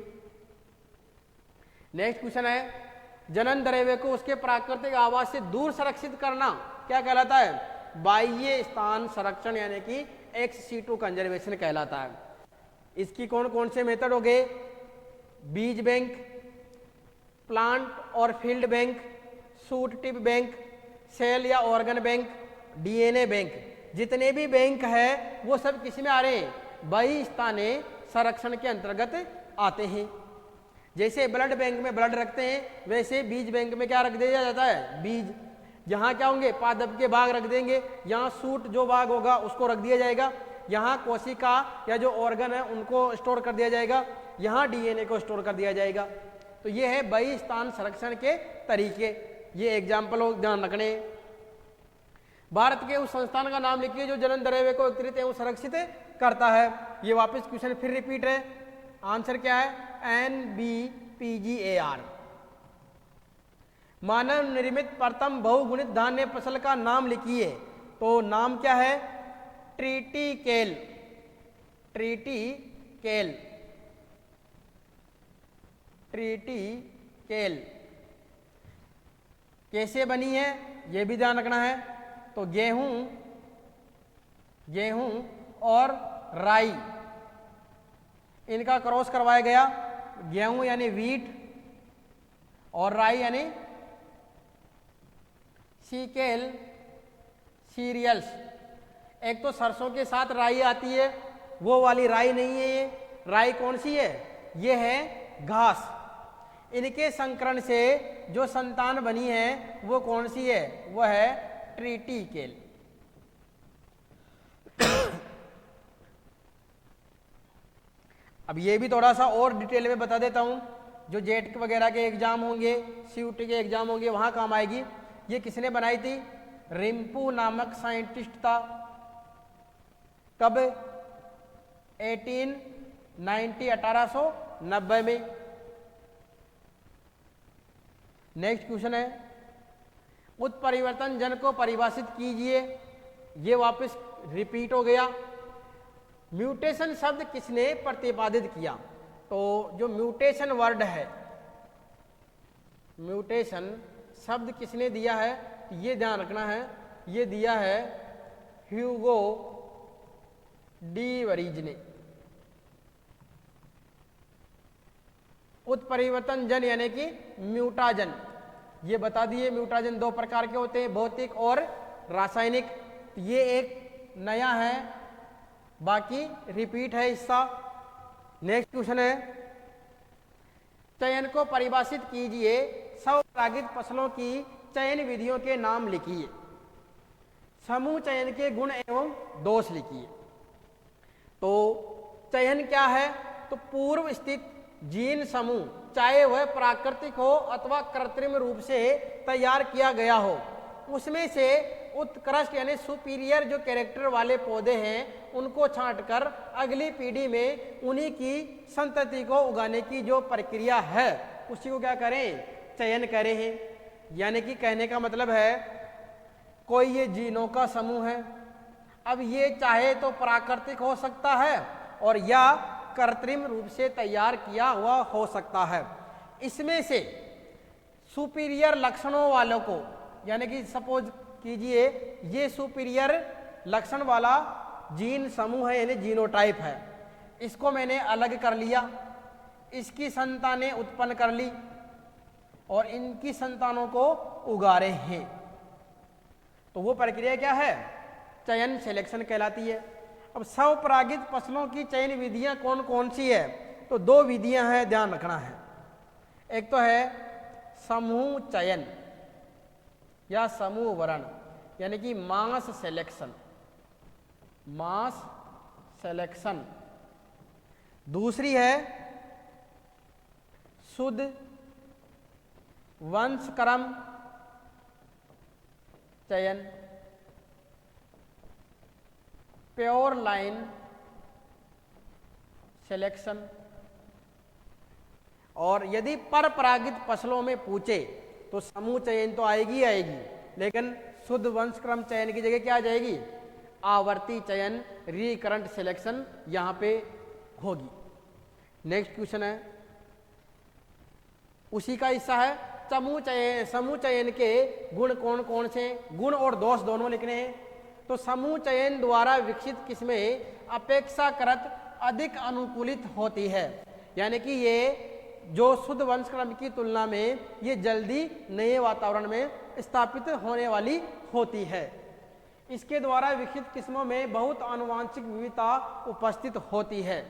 नेक्स्ट क्वेश्चन है, जनन द्रव्य को उसके प्राकृतिक आवास से दूर संरक्षित करना क्या कहलाता है, बाह्य स्थान संरक्षण यानी कि ex-situ कंजर्वेशन कहलाता है। इसकी कौन कौन से मेथड हो गए, बीज बैंक, प्लांट और field bank, shoot tip bank, cell या ऑर्गन बैंक, डीएनए बैंक। जितने भी बैंक है वो सब किस में आ रहे हैं, बहिस्थानीय संरक्षण के अंतर्गत आते हैं। जैसे ब्लड बैंक में ब्लड रखते हैं वैसे बीज बैंक में क्या रख दिया जाता है, बीज। यहाँ क्या होंगे, पादप के भाग रख देंगे, यहाँ सूट जो भाग होगा उसको रख दिया जाएगा, यहाँ कोशिका या जो ऑर्गन है उनको स्टोर कर दिया जाएगा, यहाँ डीएनए को स्टोर कर दिया जाएगा। तो ये है बहिस्थान संरक्षण के तरीके। ये एग्जाम्पल हो, ध्यान रखने। भारत के उस संस्थान का नाम लिखिए जो जनन द्रव्य को एकत्रित एवं संरक्षित करता है। ये वापस क्वेश्चन फिर रिपीट है, आंसर क्या है, NBPGAR। मानव निर्मित प्रथम बहुगुणित धान्य फसल का नाम लिखिए, तो नाम क्या है, ट्रिटिकेल। ट्रिटिकेल। ट्रिटिकेल कैसे बनी है ये भी ध्यान रखना है। तो गेहूं और राई इनका क्रॉस करवाया गया। गेहूं यानी वीट और राई यानी सीकेल सीरियल्स। एक तो सरसों के साथ राई आती है, वो वाली राई नहीं है। ये राई कौन सी है? ये है घास। इनके संकरण से जो संतान बनी है वो कौन सी है? वो है ट्रिटिकेल। अब ये भी थोड़ा सा और डिटेल में बता देता हूं। जो जेट वगैरह के एग्जाम होंगे, सीयूटी के एग्जाम होंगे, वहां काम आएगी। ये किसने बनाई थी? रिम्पू नामक साइंटिस्ट था। कब? 1890 में। नेक्स्ट क्वेश्चन है, उत्परिवर्तन जन को परिभाषित कीजिए। ये वापस रिपीट हो गया। म्यूटेशन शब्द किसने प्रतिपादित किया? तो जो म्यूटेशन वर्ड है, म्यूटेशन शब्द किसने दिया है? ये ध्यान रखना है, ये दिया है ह्यूगो डी वरीज ने। उत्परिवर्तन जन यानी कि म्यूटाजन, ये बता दिए। म्यूटाजन दो प्रकार के होते हैं, भौतिक और रासायनिक। ये एक नया है, बाकी रिपीट है हिस्सा। नेक्स्ट क्वेश्चन है, चयन को परिभाषित कीजिए। स्वपरागित फसलों की चयन विधियों के नाम लिखिए। समूह चयन के गुण एवं दोष लिखिए। तो चयन क्या है? तो पूर्व स्थित जीन समूह, चाहे वह प्राकृतिक हो अथवा कृत्रिम रूप से तैयार किया गया हो, उसमें से उत्कृष्ट यानी सुपीरियर जो कैरेक्टर वाले पौधे हैं उनको छांटकर अगली पीढ़ी में उन्हीं की संतति को उगाने की जो प्रक्रिया है उसी को क्या करें? चयन करें हैं। यानी कि कहने का मतलब है, कोई ये जीनों का समूह है। अब ये चाहे तो प्राकृतिक हो सकता है और या कृत्रिम रूप से तैयार किया हुआ हो सकता है। इसमें से सुपीरियर लक्षणों वालों को, यानी कि सपोज कीजिए ये सुपीरियर लक्षण वाला जीन समूह है यानी जीनोटाइप है, इसको मैंने अलग कर लिया, इसकी संतानें उत्पन्न कर ली और इनकी संतानों को उगा रहे हैं। तो वो प्रक्रिया क्या है? चयन, सिलेक्शन कहलाती है। अब स्वपरागित फसलों की चयन विधियां कौन कौन सी है? तो दो विधियां हैं, ध्यान रखना है। एक तो है समूह चयन या समूह वरण, यानी कि मास सिलेक्शन, मास सिलेक्शन। दूसरी है शुद्ध वंशक्रम चयन, प्योर लाइन सिलेक्शन। और यदि परपरागित फसलों में पूछे तो समूह चयन तो आएगी आएगी, लेकिन शुद्ध वंशक्रम चयन की जगह क्या आ जाएगी? आवर्ती चयन, रिकरेंट सिलेक्शन यहां पे होगी। नेक्स्ट क्वेश्चन है, उसी का हिस्सा है समूह चयन के गुण कौन कौन से? गुण और दोष दोनों लिखने हैं। तो समूह चयन द्वारा विकसित किस्में अपेक्षाकृत अधिक अनुकूलित होती है, यानी कि ये जो शुद्ध वंशक्रम की तुलना में ये जल्दी नए वातावरण में स्थापित होने वाली होती है। इसके द्वारा विकसित किस्मों में बहुत आनुवांशिक विविधता उपस्थित होती है,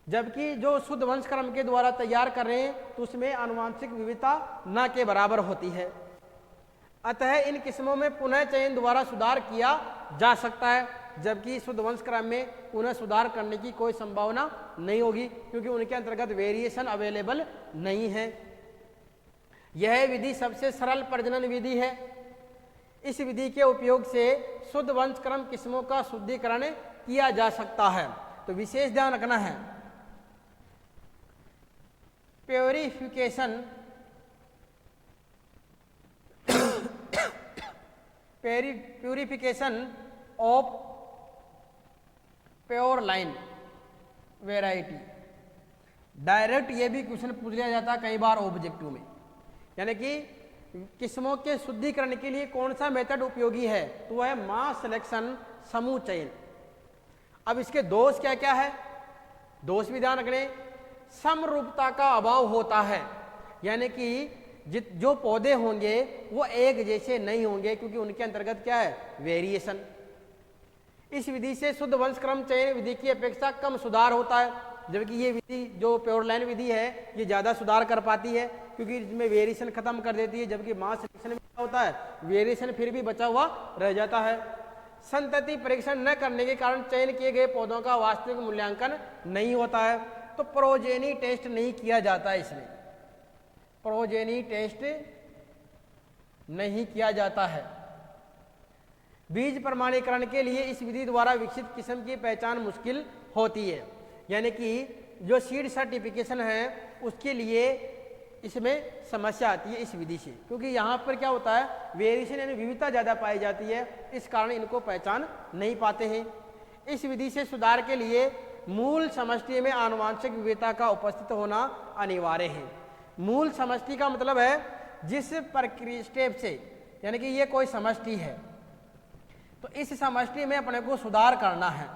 जबकि जो शुद्ध वंशक्रम के द्वारा तैयार कर रहे हैं तो उसमें आनुवांशिक विविधता न के बराबर होती है। अतः इन किस्मों में पुनः चयन द्वारा सुधार किया जा सकता है, जबकि शुद्ध वंशक्रम में पुनः सुधार करने की कोई संभावना नहीं होगी, क्योंकि उनके अंतर्गत वेरिएशन अवेलेबल नहीं है। यह विधि सबसे सरल प्रजनन विधि है। इस विधि के उपयोग से शुद्ध वंशक्रम किस्मों का शुद्धिकरण किया जा सकता है। तो विशेष ध्यान रखना है, purification purification of pure line variety, direct ये भी क्वेश्चन पूछ लिया जाता है कई बार ऑब्जेक्टिव में, यानी कि किस्मों के शुद्धिकरण के लिए कौन सा मेथड उपयोगी है, तो वह है मास सिलेक्शन, समूह चयन। अब इसके दोष क्या क्या है, दोष भी ध्यान रखने, समरूपता का अभाव होता है, यानी कि जो पौधे होंगे वो एक जैसे नहीं होंगे, क्योंकि उनके अंतर्गत क्या है, वेरिएशन। इस विधि से शुद्ध वंशक्रम चयन विधि की अपेक्षा कम सुधार होता है, जबकि ये विधि जो प्योर लाइन विधि है ये ज़्यादा सुधार कर पाती है, क्योंकि इसमें वेरिएशन खत्म कर देती है, जबकि मास सिलेक्शन में क्या होता है, वेरिएशन फिर भी बचा हुआ रह जाता है। संतति परीक्षण न करने के कारण चयन किए गए पौधों का वास्तविक मूल्यांकन नहीं होता है, तो प्रोजेनी टेस्ट नहीं किया जाता है, इसमें प्रोजेनी टेस्ट नहीं किया जाता है। बीज प्रमाणीकरण के लिए इस विधि द्वारा विकसित किस्म की पहचान मुश्किल होती है, यानी कि जो सीड सर्टिफिकेशन है उसके लिए इसमें समस्या आती है इस विधि से, क्योंकि यहाँ पर क्या होता है, वेरिएशन यानी विविधता ज़्यादा पाई जाती है, इस कारण इनको पहचान नहीं पाते हैं। इस विधि से सुधार के लिए मूल समष्टि में आनुवांशिक विविधता का उपस्थित होना अनिवार्य है। मूल समष्टि का मतलब है जिस प्रक्रिया स्टेप से, यानी कि ये कोई समष्टि है तो इस समष्टि में अपने को सुधार करना है।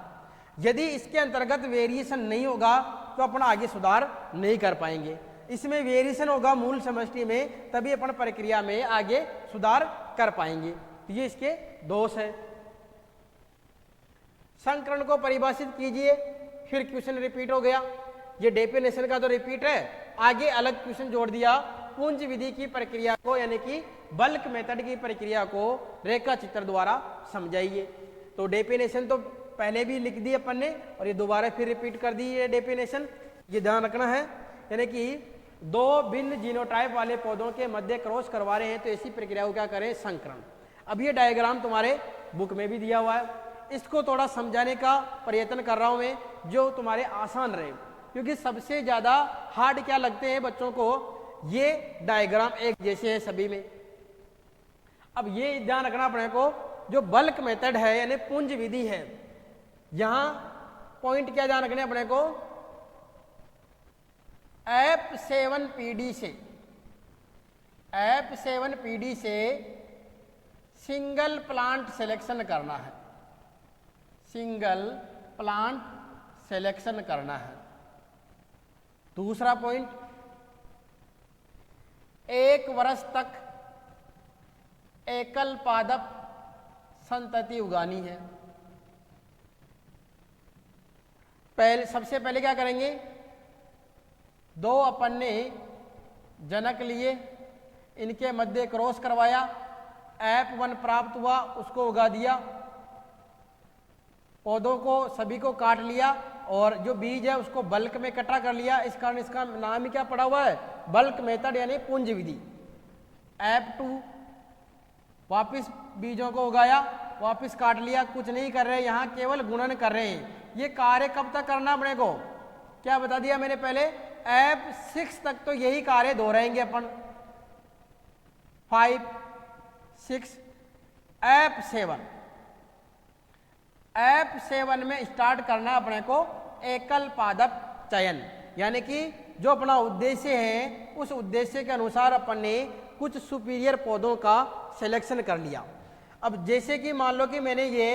यदि इसके अंतर्गत वेरिएशन नहीं होगा तो अपन आगे सुधार नहीं कर पाएंगे, इसमें वेरिएशन होगा मूल समष्टि में, तभी अपन प्रक्रिया में आगे सुधार कर पाएंगे। तो ये इसके दोष है। संकरण को परिभाषित कीजिए, फिर क्वेश्चन रिपीट हो गया, ये डेफिनेशन का तो रिपीट है, आगे अलग क्वेश्चन जोड़ दिया। पुंज विधि की प्रक्रिया को, यानी कि बल्क मेथड की प्रक्रिया को रेखा चित्र द्वारा समझाइए। तो डेफिनेशन तो पहले भी लिख दी अपन ने और ये दोबारा फिर रिपीट कर दी ये डेफिनेशन, ये ध्यान रखना है। यानी कि दो भिन्न जीनोटाइप वाले पौधों के मध्य क्रॉस करवा रहे हैं तो ऐसी प्रक्रिया को क्या करें, संकरण। अब ये डायग्राम तुम्हारे बुक में भी दिया हुआ है, इसको थोड़ा समझाने का प्रयत्न कर रहा हूं मैं जो तुम्हारे आसान रहे, क्योंकि सबसे ज्यादा हार्ड क्या लगते हैं बच्चों को, ये डायग्राम एक जैसे हैं सभी में। अब ये ध्यान रखना अपने को, जो बल्क मेथड है यानी पुंज विधि है, यहां पॉइंट क्या ध्यान रखने अपने को, F7PD से सिंगल प्लांट सिलेक्शन करना है, सिंगल प्लांट सिलेक्शन करना है। दूसरा पॉइंट, 1 वर्ष तक एकल पादप संतति उगानी है। सबसे पहले क्या करेंगे, 2 अपन ने जनक लिए, इनके मध्य क्रॉस करवाया, F1 प्राप्त हुआ, उसको उगा दिया, पौधों को सभी को काट लिया और जो बीज है उसको बल्क में इकट्ठा कर लिया। इस कारण इसका नाम ही क्या पड़ा हुआ है, बल्क मेथड यानी पुंज विधि। F2 वापिस बीजों को उगाया, वापिस काट लिया, कुछ नहीं कर रहे, यहाँ केवल गुणन कर रहे हैं। ये कार्य कब तक करना अपने को, क्या बता दिया मैंने पहले, F6 तक तो यही कार्य दोहराएंगे अपन, 5, 6, F7 में स्टार्ट करना अपने को एकल पादप चयन, यानी कि जो अपना उद्देश्य है उस उद्देश्य के अनुसार अपन ने कुछ सुपीरियर पौधों का सिलेक्शन कर लिया। अब जैसे कि मान लो कि मैंने ये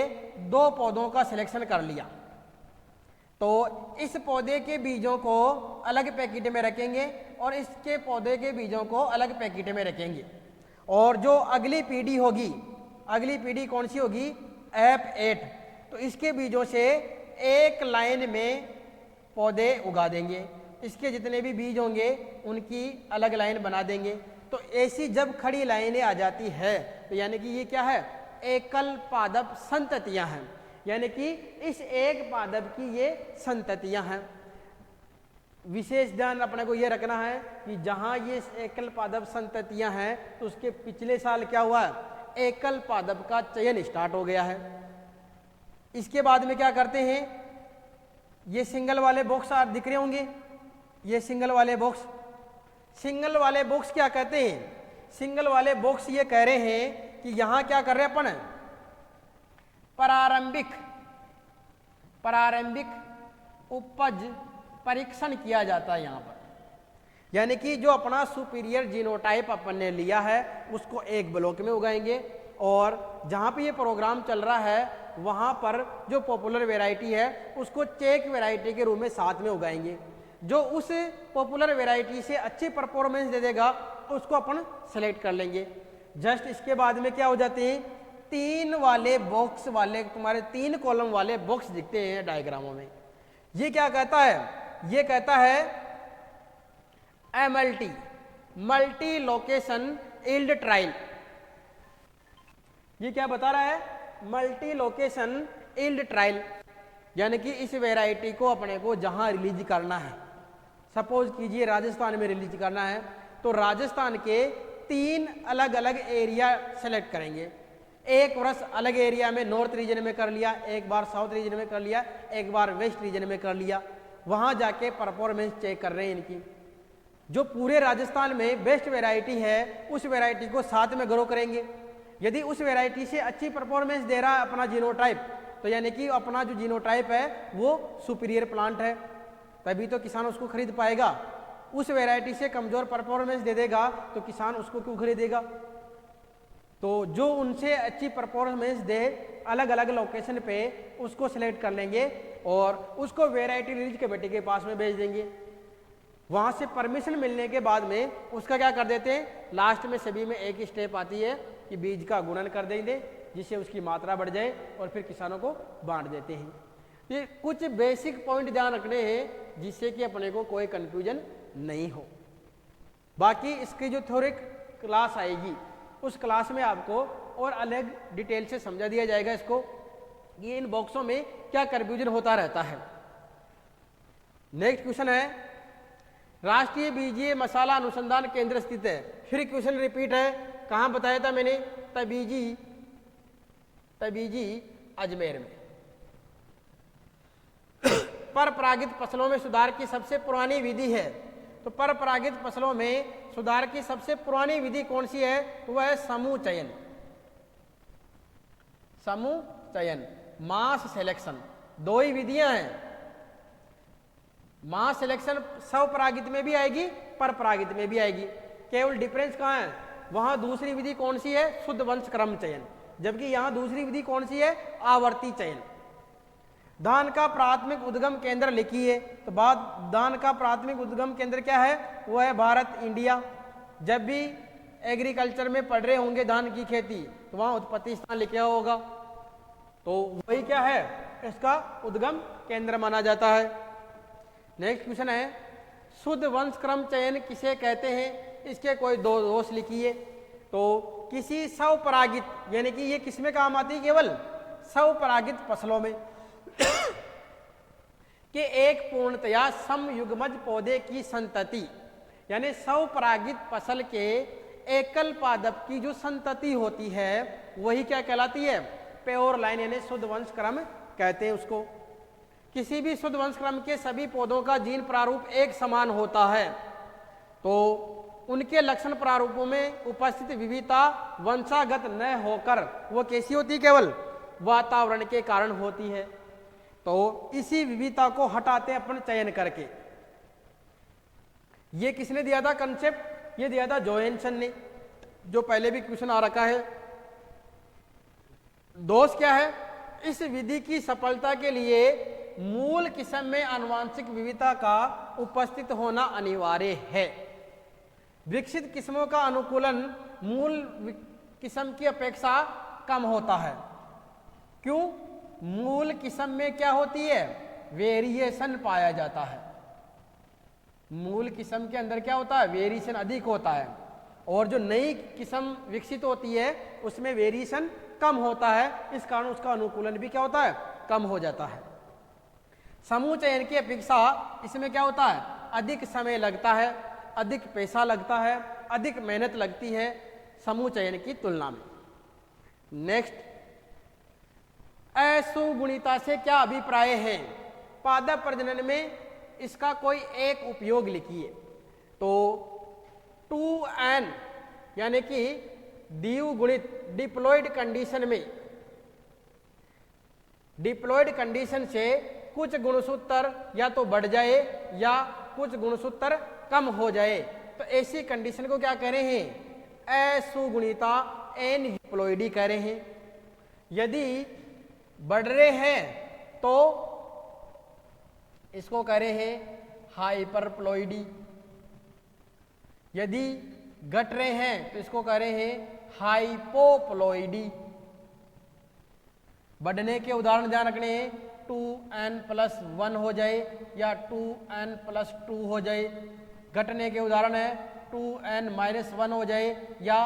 2 पौधों का सिलेक्शन कर लिया, तो इस पौधे के बीजों को अलग पैकेट में रखेंगे और इसके पौधे के बीजों को अलग पैकेट में रखेंगे। और जो अगली पीढ़ी होगी, अगली पीढ़ी कौन सी होगी, F8, तो इसके बीजों से एक लाइन में पौधे उगा देंगे, इसके जितने भी बीज होंगे उनकी अलग लाइन बना देंगे। तो ऐसी जब खड़ी लाइनें आ जाती है तो यानी कि ये क्या है, एकल पादप संततियां हैं, यानी कि इस एक पादप की ये संततियां हैं। विशेष ध्यान अपने को ये रखना है कि जहां ये एकल पादप संततियां हैं तो उसके पिछले साल क्या हुआ है, एकल पादप का चयन स्टार्ट हो गया है। इसके बाद में क्या करते हैं, ये सिंगल वाले बॉक्स आप दिख रहे होंगे, ये सिंगल वाले बॉक्स, सिंगल वाले बॉक्स क्या कहते हैं, सिंगल वाले बॉक्स ये कह रहे हैं कि यहां क्या कर रहे हैं अपन, प्रारंभिक उपज परीक्षण किया जाता है यहाँ पर। यानी कि जो अपना सुपीरियर जीनोटाइप अपन ने लिया है उसको एक ब्लॉक में उगाएंगे, और जहाँ पे ये प्रोग्राम चल रहा है वहाँ पर जो पॉपुलर वैरायटी है उसको चेक वैरायटी के रूप में साथ में उगाएंगे। जो उस पॉपुलर वैरायटी से अच्छी परफॉर्मेंस दे देगा उसको अपन सेलेक्ट कर लेंगे। जस्ट इसके बाद में क्या हो जाते हैं, 3 वाले बॉक्स वाले, तुम्हारे 3 कॉलम वाले बॉक्स दिखते हैं डायग्रामों में। ये क्या कहता है, ये कहता है MLT, multi location yield trial. ये क्या बता रहा है, मल्टी लोकेशन यील्ड ट्रायल। यानी कि इस वैरायटी को अपने को जहां रिलीज करना है, सपोज कीजिए राजस्थान में रिलीज करना है, तो राजस्थान के 3 अलग अलग एरिया सेलेक्ट करेंगे। एक वर्ष अलग एरिया में नॉर्थ रीजन में कर लिया, एक बार साउथ रीजन में कर लिया, एक बार वेस्ट रीजन में कर लिया। वहां जाके परफॉर्मेंस चेक कर रहे हैं इनकी। जो पूरे राजस्थान में बेस्ट वैरायटी है उस वैरायटी को साथ में ग्रो करेंगे। यदि उस वैरायटी से अच्छी परफॉर्मेंस दे रहा है अपना जीनोटाइप, तो यानी कि अपना जो जीनोटाइप है वो सुपीरियर प्लांट है, तभी तो किसान उसको खरीद पाएगा। उस वैरायटी से कमजोर परफॉर्मेंस दे देगा तो किसान उसको क्यों खरीदेगा। तो जो उनसे अच्छी परफॉर्मेंस दे अलग अलग लोकेशन पे उसको सिलेक्ट कर लेंगे और उसको वैरायटी रिलीज कमेटी के पास में भेज देंगे। वहां से परमिशन मिलने के बाद में उसका क्या कर देते हैं, लास्ट में सभी में एक स्टेप आती है कि बीज का गुणन कर देंगे जिससे उसकी मात्रा बढ़ जाए और फिर किसानों को बांट देते हैं। ये कुछ बेसिक पॉइंट ध्यान रखने हैं जिससे कि अपने को कोई कंफ्यूजन नहीं हो। बाकी इसकी जो थ्योरी क्लास आएगी उस क्लास में आपको और अलग डिटेल से समझा दिया जाएगा इसको, ये इन बॉक्सों में क्या कंफ्यूजन होता रहता है। नेक्स्ट क्वेश्चन है, राष्ट्रीय बीजीय मसाला अनुसंधान केंद्र स्थित है। फिर क्वेश्चन रिपीट है, कहाँ बताया था मैंने, तबीजी अजमेर में। पर परागित फसलों में सुधार की सबसे पुरानी विधि है, तो पर परागित फसलों में सुधार की सबसे पुरानी विधि कौन सी है, तो वह है समूह चयन। समूह चयन, मास सिलेक्शन, 2 ही विधियां हैं। मास सिलेक्शन स्वपरागित में भी आएगी, पर परागित में भी आएगी। केवल डिफरेंस कहाँ है, वहां दूसरी विधि कौन सी है, शुद्ध वंश क्रम चयन, जबकि यहां दूसरी विधि कौन सी है, आवर्ती चयन। धान का प्राथमिक उद्गम केंद्र लिखिए, तो बाद धान का प्राथमिक उद्गम केंद्र क्या है, वो है भारत, इंडिया। जब भी एग्रीकल्चर में पढ़ रहे होंगे धान की खेती तो वहां उत्पत्ति स्थान लिखा होगा, तो वही क्या है, इसका उद्गम केंद्र माना जाता है। नेक्स्ट क्वेश्चन है, शुद्ध वंश क्रम चयन किसे कहते हैं, इसके कोई 2 दोष लिखिए। तो किसी स्वपरागित, यानी कि ये किसमें काम आती है, केवल स्वपरागित फसलों में कि एक पूर्णतया समयुग्मज पौधे की संतति, यानी स्वपरागित फसल के एकल पादप की जो संतति होती है वही क्या कहलाती है, प्योर लाइन, यानी शुद्ध वंश क्रम कहते हैं उसको। किसी भी शुद्ध वंश क्रम के सभी पौधों का जीन प्रारूप एक समान होता है, तो उनके लक्षण प्रारूपों में उपस्थित विविधता वंशागत न होकर वो कैसी होती है, केवल वातावरण के कारण होती है। तो इसी विविधता को हटाते हैं अपन चयन करके। ये किसने दिया था कंसेप्ट, ये दिया था जोहेंसन ने, जो पहले भी क्वेश्चन आ रखा है। दोष क्या है, इस विधि की सफलता के लिए मूल किस्म में आनुवांशिक विविधता का उपस्थित होना अनिवार्य है। विकसित किस्मों का अनुकूलन मूल किस्म की अपेक्षा कम होता है। क्यों, मूल किस्म में क्या होती है, वेरिएशन पाया जाता है। मूल किस्म के अंदर क्या होता है, वेरिएशन अधिक होता है, और जो नई किस्म विकसित होती है उसमें वेरिएशन कम होता है, इस कारण उसका अनुकूलन भी क्या होता है, कम हो जाता है। समूह चयन की अपेक्षा इसमें क्या होता है, अधिक समय लगता है, अधिक पैसा लगता है, अधिक मेहनत लगती है समूह चयन की तुलना में। नेक्स्ट, असुगुणिता से क्या अभिप्राय है, पादप प्रजनन में इसका कोई एक उपयोग लिखिए। तो 2n यानी कि द्विगुणित डिप्लॉयड कंडीशन में डिप्लॉयड कंडीशन से कुछ गुणसूत्र या तो बढ़ जाए या कुछ गुणसूत्र कम हो जाए, तो ऐसी कंडीशन को क्या कह रहे हैं? असुगुणिता एन यूप्लॉइडी कह रहे हैं। यदि बढ़ रहे हैं तो इसको कह रहे हैं हाइपरप्लॉइडी, यदि घट रहे हैं तो इसको कह रहे हैं हाइपोप्लॉइडी। बढ़ने के उदाहरण ध्यान रखने हैं, 2n+1 हो जाए या 2n+2 हो जाए। घटने के उदाहरण है 2n-1 हो जाए या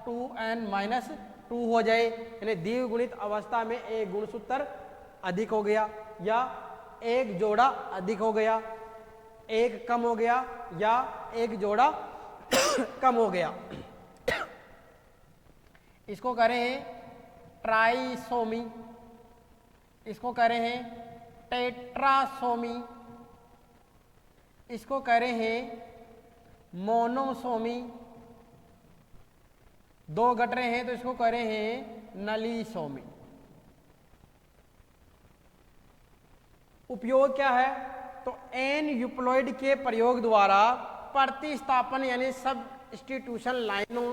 2n-2 हो जाए, यानी द्विगुणित अवस्था में एक गुणसूत्र अधिक हो गया या एक जोड़ा अधिक हो गया, एक कम हो गया या एक जोड़ा कम हो गया। इसको कह रहे हैं ट्राइसोमी, इसको कह रहे हैं टेट्रासोमी, इसको कह रहे हैं मोनोसोमी। दो घट रहे हैं तो इसको कह रहे हैं नलीसोमी। उपयोग क्या है? तो एन यूप्लॉइड के प्रयोग द्वारा प्रतिस्थापन यानी सब्स्टिट्यूशन लाइनों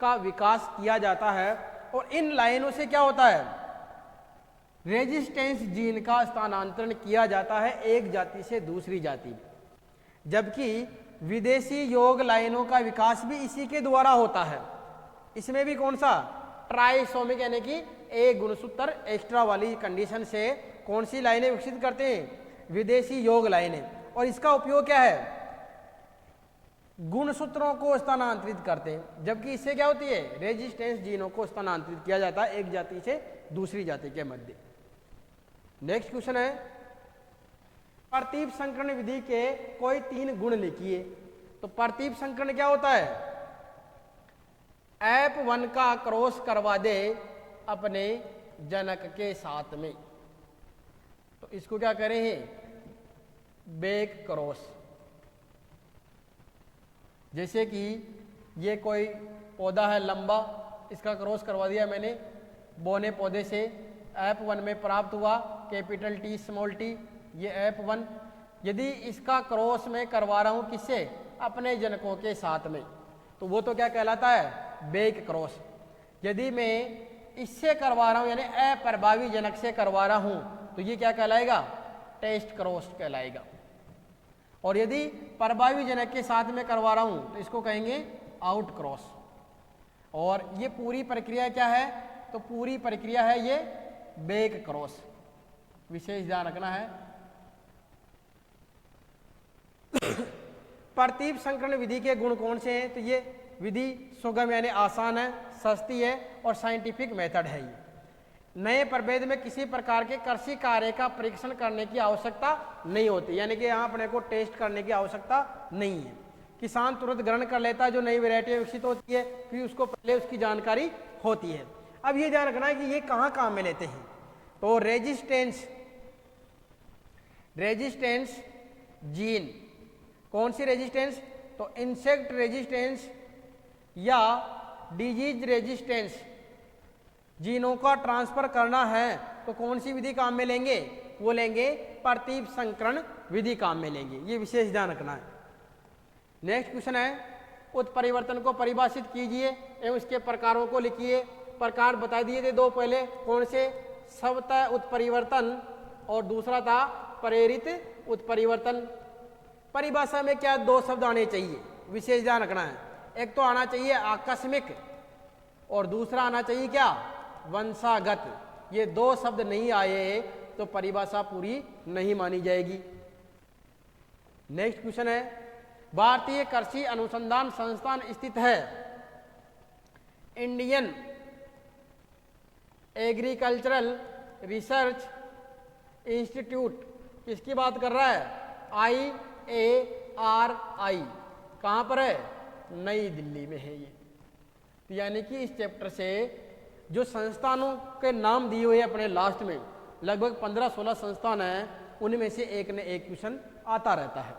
का विकास किया जाता है, और इन लाइनों से क्या होता है? रेजिस्टेंस जीन का स्थानांतरण किया जाता है एक जाति से दूसरी जाति। जबकि विदेशी योग लाइनों का विकास भी इसी के द्वारा होता है। इसमें भी कौन सा? ट्राइसोमिक, यानी कि एक गुणसूत्र एक्स्ट्रा वाली कंडीशन से कौन सी लाइनें विकसित करते हैं? विदेशी योग लाइनें। और इसका उपयोग क्या है? गुणसूत्रों को स्थानांतरित करते हैं। जबकि इससे क्या होती है? रेजिस्टेंस जीनों को स्थानांतरित किया जाता है एक जाति से दूसरी जाति के मध्य। नेक्स्ट क्वेश्चन है, प्रतीप संकरण विधि के कोई 3 गुण लिखिए। तो प्रतीप संकरण क्या होता है? F1 का क्रॉस करवा दे अपने जनक के साथ में, तो इसको क्या कह रहे हैं? Back cross. जैसे कि ये कोई पौधा है लंबा, इसका क्रॉस करवा दिया मैंने बोने पौधे से, F1 में प्राप्त हुआ कैपिटल T स्मॉल t, ये F1। यदि इसका क्रॉस मैं करवा रहा हूं किससे? अपने जनकों के साथ में, तो वो तो क्या कहलाता है? Back cross. यदि मैं इससे करवा रहा हूं यानी अप्रभावी जनक से करवा रहा हूं, तो ये क्या कहलाएगा? टेस्ट क्रॉस कहलाएगा। और यदि प्रभावी जनक के साथ में करवा रहा हूं तो इसको कहेंगे आउट क्रॉस। और ये पूरी प्रक्रिया क्या है? तो पूरी प्रक्रिया है ये बैक क्रॉस। विशेष ध्यान रखना है। प्रतीप संकरण विधि के गुण कौन से हैं? तो ये विधि सुगम यानी आसान है, सस्ती है और साइंटिफिक मेथड है। ये नए प्रभेद में किसी प्रकार के कृषि कार्य का परीक्षण करने की आवश्यकता नहीं होती, यानी कि यहाँ अपने को टेस्ट करने की आवश्यकता नहीं है। किसान तुरंत ग्रहण कर लेता है, जो नई वैरायटी विकसित होती है फिर उसको पहले उसकी जानकारी होती है। अब ये ध्यान रखना है कि ये कहाँ काम में लेते हैं। तो रेजिस्टेंस जीन, कौन सी रेजिस्टेंस? तो इंसेक्ट रेजिस्टेंस या डिजीज रेजिस्टेंस जीनों का ट्रांसफर करना है तो कौन सी विधि काम में लेंगे? वो लेंगे प्रतीप संकरण विधि काम में लेंगे। ये विशेष ध्यान रखना है। नेक्स्ट क्वेश्चन है, उत्परिवर्तन को परिभाषित कीजिए एवं इसके प्रकारों को लिखिए। प्रकार बता दिए थे दो पहले, कौन से? स्वतः उत्परिवर्तन और दूसरा था प्रेरित उत्परिवर्तन। परिभाषा में क्या 2 शब्द आने चाहिए, विशेष ध्यान रखना है। एक तो आना चाहिए आकस्मिक और दूसरा आना चाहिए क्या? वंशागत। ये 2 शब्द नहीं आए तो परिभाषा पूरी नहीं मानी जाएगी। नेक्स्ट क्वेश्चन है, भारतीय कृषि अनुसंधान संस्थान स्थित है इंडियन एग्रीकल्चरल रिसर्च इंस्टीट्यूट। किसकी बात कर रहा है? IARI। कहाँ पर है? नई दिल्ली में है ये। तो यानी कि इस चैप्टर से जो संस्थानों के नाम दिए हुए अपने लास्ट में, लगभग 15-16 संस्थान हैं, उनमें से एक न एक क्वेश्चन आता रहता है।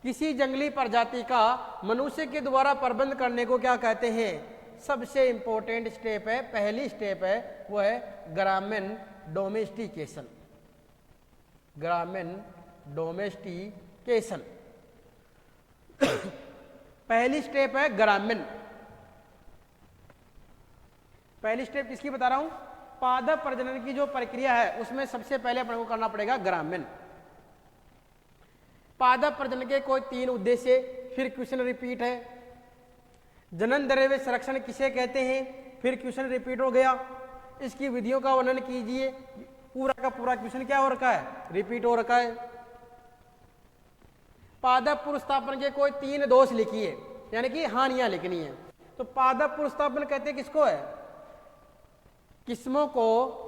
किसी जंगली प्रजाति का मनुष्य के द्वारा प्रबंध करने को क्या कहते हैं? सबसे इंपॉर्टेंट स्टेप है, पहली स्टेप है, वो है ग्रामीण डोमेस्टिकेशन। ग्रामीण डोमेस्टिकेशन। पहली स्टेप है ग्रामीण। पहली स्टेप किसकी बता रहा हूं? पादप प्रजनन की जो प्रक्रिया है उसमें सबसे पहले अपने को करना पड़ेगा ग्रामीण। पादप प्रजनन के कोई 3 उद्देश्य, फिर क्वेश्चन रिपीट है। जनन द्रव्य संरक्षण किसे कहते हैं, फिर क्वेश्चन रिपीट हो गया। इसकी विधियों का वर्णन कीजिए। पूरा का पूरा क्वेश्चन क्या हो रखा है? रिपीट हो रखा है। पादप पुनर्स्थापन के कोई 3 दोष लिखिए, यानी कि हानियां लिखनी है। तो पादप पुनर्स्थापन कहते किसको है? किस्मों को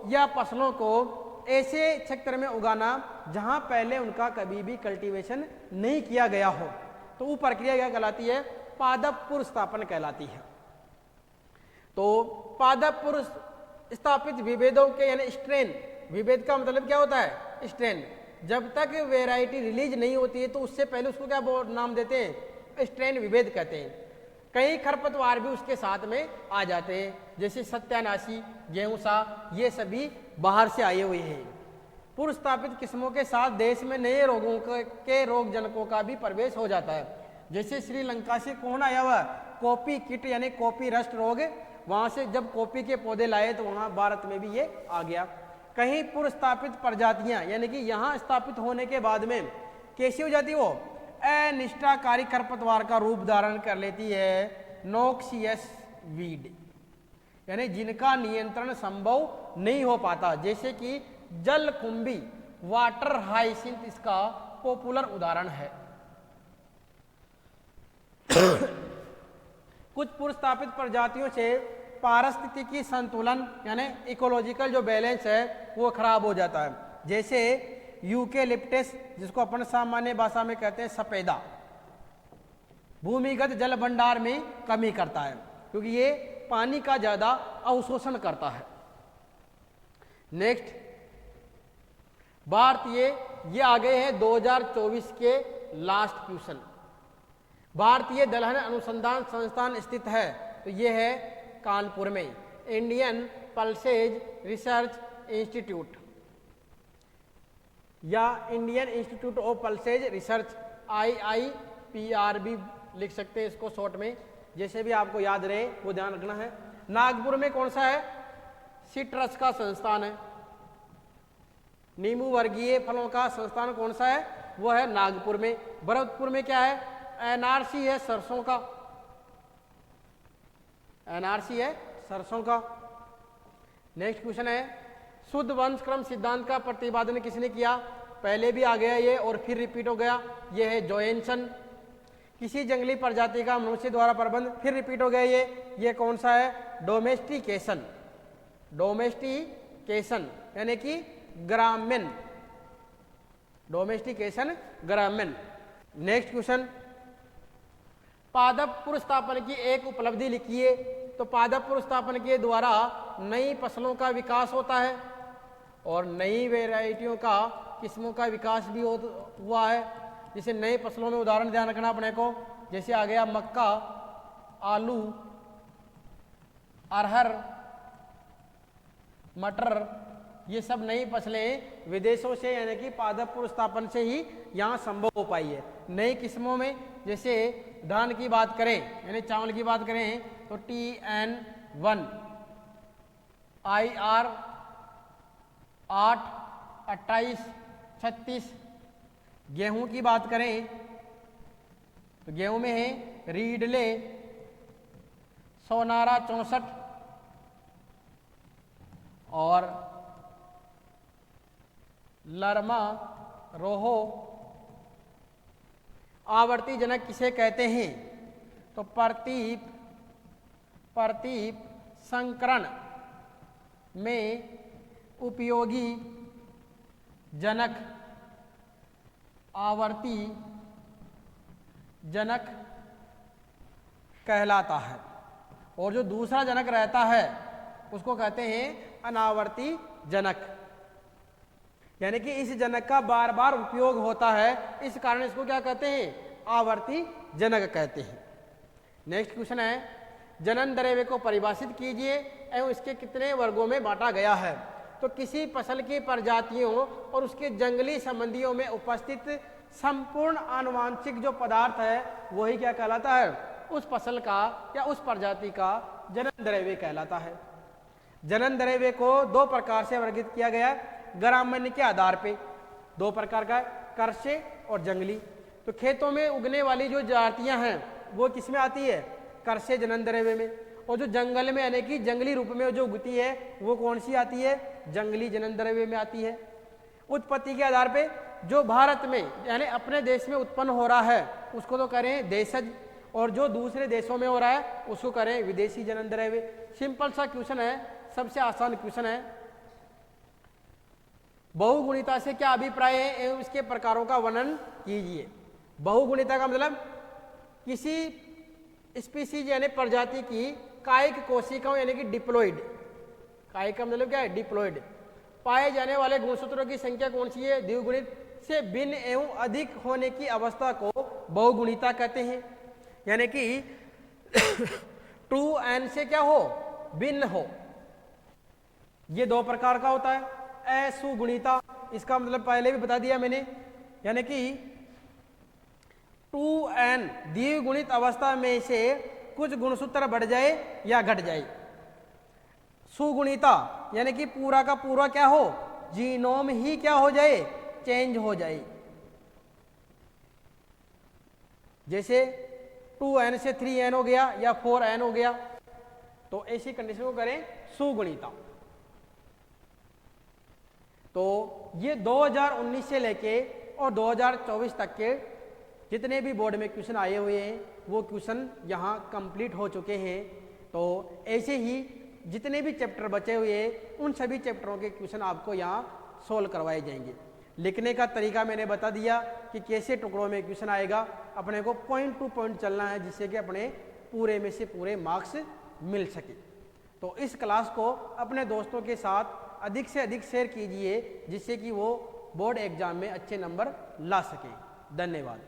या फसलों को ऐसे क्षेत्र में उगाना जहां पहले उनका कभी भी कल्टीवेशन नहीं किया गया हो, तो वो प्रक्रिया क्या कहलाती है? पादप पुनर्स्थापन कहलाती है। तो पादप पुनर्स्थापित विभेदों के यानी स्ट्रेन, विभेद का मतलब क्या होता है? स्ट्रेन। जब तक वेराइटी रिलीज नहीं होती है तो उससे पहले उसको क्या नाम देते हैं? स्ट्रेन विभेद कहते हैं। कई खरपतवार भी उसके साथ में आ जाते हैं, जैसे सत्यानाशी, गेहूंसा, ये सभी बाहर से आए हुए हैं। पुनर्स्थापित किस्मों के साथ देश में नए रोगों के रोग जनकों का भी प्रवेश हो जाता है। जैसे श्रीलंका से कौन आया हुआ? कॉपी किट यानी कॉपी रस्ट रोग। वहां से जब कॉपी के पौधे लाए तो वहां भारत में भी ये आ गया। कहीं पुनर्स्थापित प्रजातियां यानी कि यहां स्थापित होने के बाद में कैसी हो जाती? वो अनिष्टाकारी खरपतवार का रूप धारण कर लेती है, नोक्सियस वीड, यानी जिनका नियंत्रण संभव नहीं हो पाता। जैसे कि जलकुंभी, वाटर हाइसिंथ इसका पॉपुलर उदाहरण है। कुछ पुनर्स्थापित प्रजातियों से पारिस्थितिकी संतुलन यानी इकोलॉजिकल जो बैलेंस है वो खराब हो जाता है। जैसे यूकेलिप्टस, जिसको अपन सामान्य भाषा में कहते हैं सफेदा, भूमिगत जल भंडार में कमी करता है क्योंकि ये पानी का ज्यादा अवशोषण करता है। नेक्स्ट, भारतीय, ये आ गए हैं 2024 के लास्ट क्वेश्चन। भारतीय दलहन अनुसंधान संस्थान स्थित है, तो ये है कानपुर में, इंडियन पल्सेज रिसर्च इंस्टीट्यूट या Indian institute of pulses research, IIPR भी लिख सकते हैं इसको शॉर्ट में, जैसे भी आपको याद रहे वो ध्यान रखना है। नागपुर में कौन सा है? सिट्रस का संस्थान है। नींबू वर्गीय फलों का संस्थान कौन सा है? वो है नागपुर में। भरतपुर में क्या है? NRC है सरसों का, NRC है सरसों का। नेक्स्ट क्वेश्चन है, शुद्ध वंशक्रम सिद्धांत का प्रतिपादन किसने किया? पहले भी आ गया ये और फिर रिपीट हो गया, ये है जोएनसन। किसी जंगली प्रजाति का मनुष्य द्वारा प्रबंध, फिर रिपीट हो गया ये कौन सा है? डोमेस्टिकेशन, डोमेस्टिकेशन यानी कि ग्रामीण, डोमेस्टिकेशन ग्रामीण। नेक्स्ट क्वेश्चन, पादप पुनर्स्थापन की एक उपलब्धि लिखिए। तो पादप पुनर्स्थापन के द्वारा नई फसलों का विकास होता है और नई वेराइटियों का, किस्मों का विकास भी हुआ है। जैसे नई फसलों में उदाहरण ध्यान रखना अपने को, जैसे आ गया मक्का, आलू, अरहर, मटर, ये सब नई फसलें विदेशों से यानी कि पादप पुनर्स्थापन से ही यहाँ संभव हो पाई है। नई किस्मों में जैसे धान की बात करें यानी चावल की बात करें तो TN1, IR 8, 28, 36। गेहूं की बात करें तो गेहूं में है रीडले, सोनारा 64 और लरमा, रोहो। आवर्ती जनक किसे कहते हैं? तो प्रतीप संकरण में उपयोगी जनक आवर्ती जनक कहलाता है, और जो दूसरा जनक रहता है उसको कहते हैं अनावर्ती जनक, यानी कि इस जनक का बार बार उपयोग होता है, इस कारण इसको क्या कहते हैं? आवर्ती जनक कहते हैं। नेक्स्ट क्वेश्चन है, जनन द्रव्य को परिभाषित कीजिए एवं इसके कितने वर्गों में बांटा गया है? तो किसी फसल की प्रजातियों और उसके जंगली संबंधियों में उपस्थित संपूर्ण आनुवांशिक जो पदार्थ है वही क्या कहलाता है, उस फसल का या उस प्रजाति का जनन द्रव्य कहलाता है। जनन द्रव्य को दो प्रकार से वर्गीकृत किया गया ग्रामान्य के आधार पे, दो प्रकार का, कर्षे और जंगली। तो खेतों में उगने वाली जो जातियां हैं वो किस में आती है, कर्षे जनन द्रव्य में, और जो जंगल में यानी कि जंगली रूप में जो उगती है वो कौन सी आती है, जंगली जनन द्रव्य में आती है। उत्पत्ति के आधार पे जो भारत में यानी अपने देश में उत्पन्न हो रहा है उसको तो करें देशज, और जो दूसरे देशों में हो रहा है उसको करें विदेशी जनन द्रव्य। सिंपल सा क्वेश्चन है, सबसे आसान क्वेश्चन है। बहुगुणिता से क्या अभिप्राय है एवं इसके प्रकारों का वर्णन कीजिए। बहुगुणिता का मतलब किसी स्पीसीज यानी प्रजाति की कायिक कोशिकाओं यानी कि डिप्लॉइड, कायिक का मतलब क्या है, डिप्लॉइड, पाए जाने वाले गुणसूत्रों की संख्या कौन सी है, द्विगुणित से भिन्न एवं अधिक होने की अवस्था को बहुगुणिता कहते हैं। यानी कि 2n से क्या हो, भिन्न हो। ये दो प्रकार का होता है। असुगुणिता, इसका मतलब पहले भी बता दिया मैंने, यानी कि 2n द्विगुणित अवस्था में से कुछ गुणसूत्र बढ़ जाए या घट जाए। सुगुणिता यानी कि पूरा का पूरा क्या हो, जीनोम ही क्या हो जाए, चेंज हो जाए। जैसे 2n से 3n हो गया या 4n हो गया, तो ऐसी कंडीशन को करें सुगुणिता। तो ये 2019 से लेके और 2024 तक के जितने भी बोर्ड में क्वेश्चन आए हुए हैं वो क्वेश्चन यहाँ कंप्लीट हो चुके हैं। तो ऐसे ही जितने भी चैप्टर बचे हुए हैं उन सभी चैप्टरों के क्वेश्चन आपको यहाँ सोल्व करवाए जाएंगे। लिखने का तरीका मैंने बता दिया कि कैसे टुकड़ों में क्वेश्चन आएगा, अपने को पॉइंट टू पॉइंट चलना है जिससे कि अपने पूरे में से पूरे मार्क्स मिल सके। तो इस क्लास को अपने दोस्तों के साथ अधिक से अधिक शेयर कीजिए जिससे कि वो बोर्ड एग्जाम में अच्छे नंबर ला सके। धन्यवाद।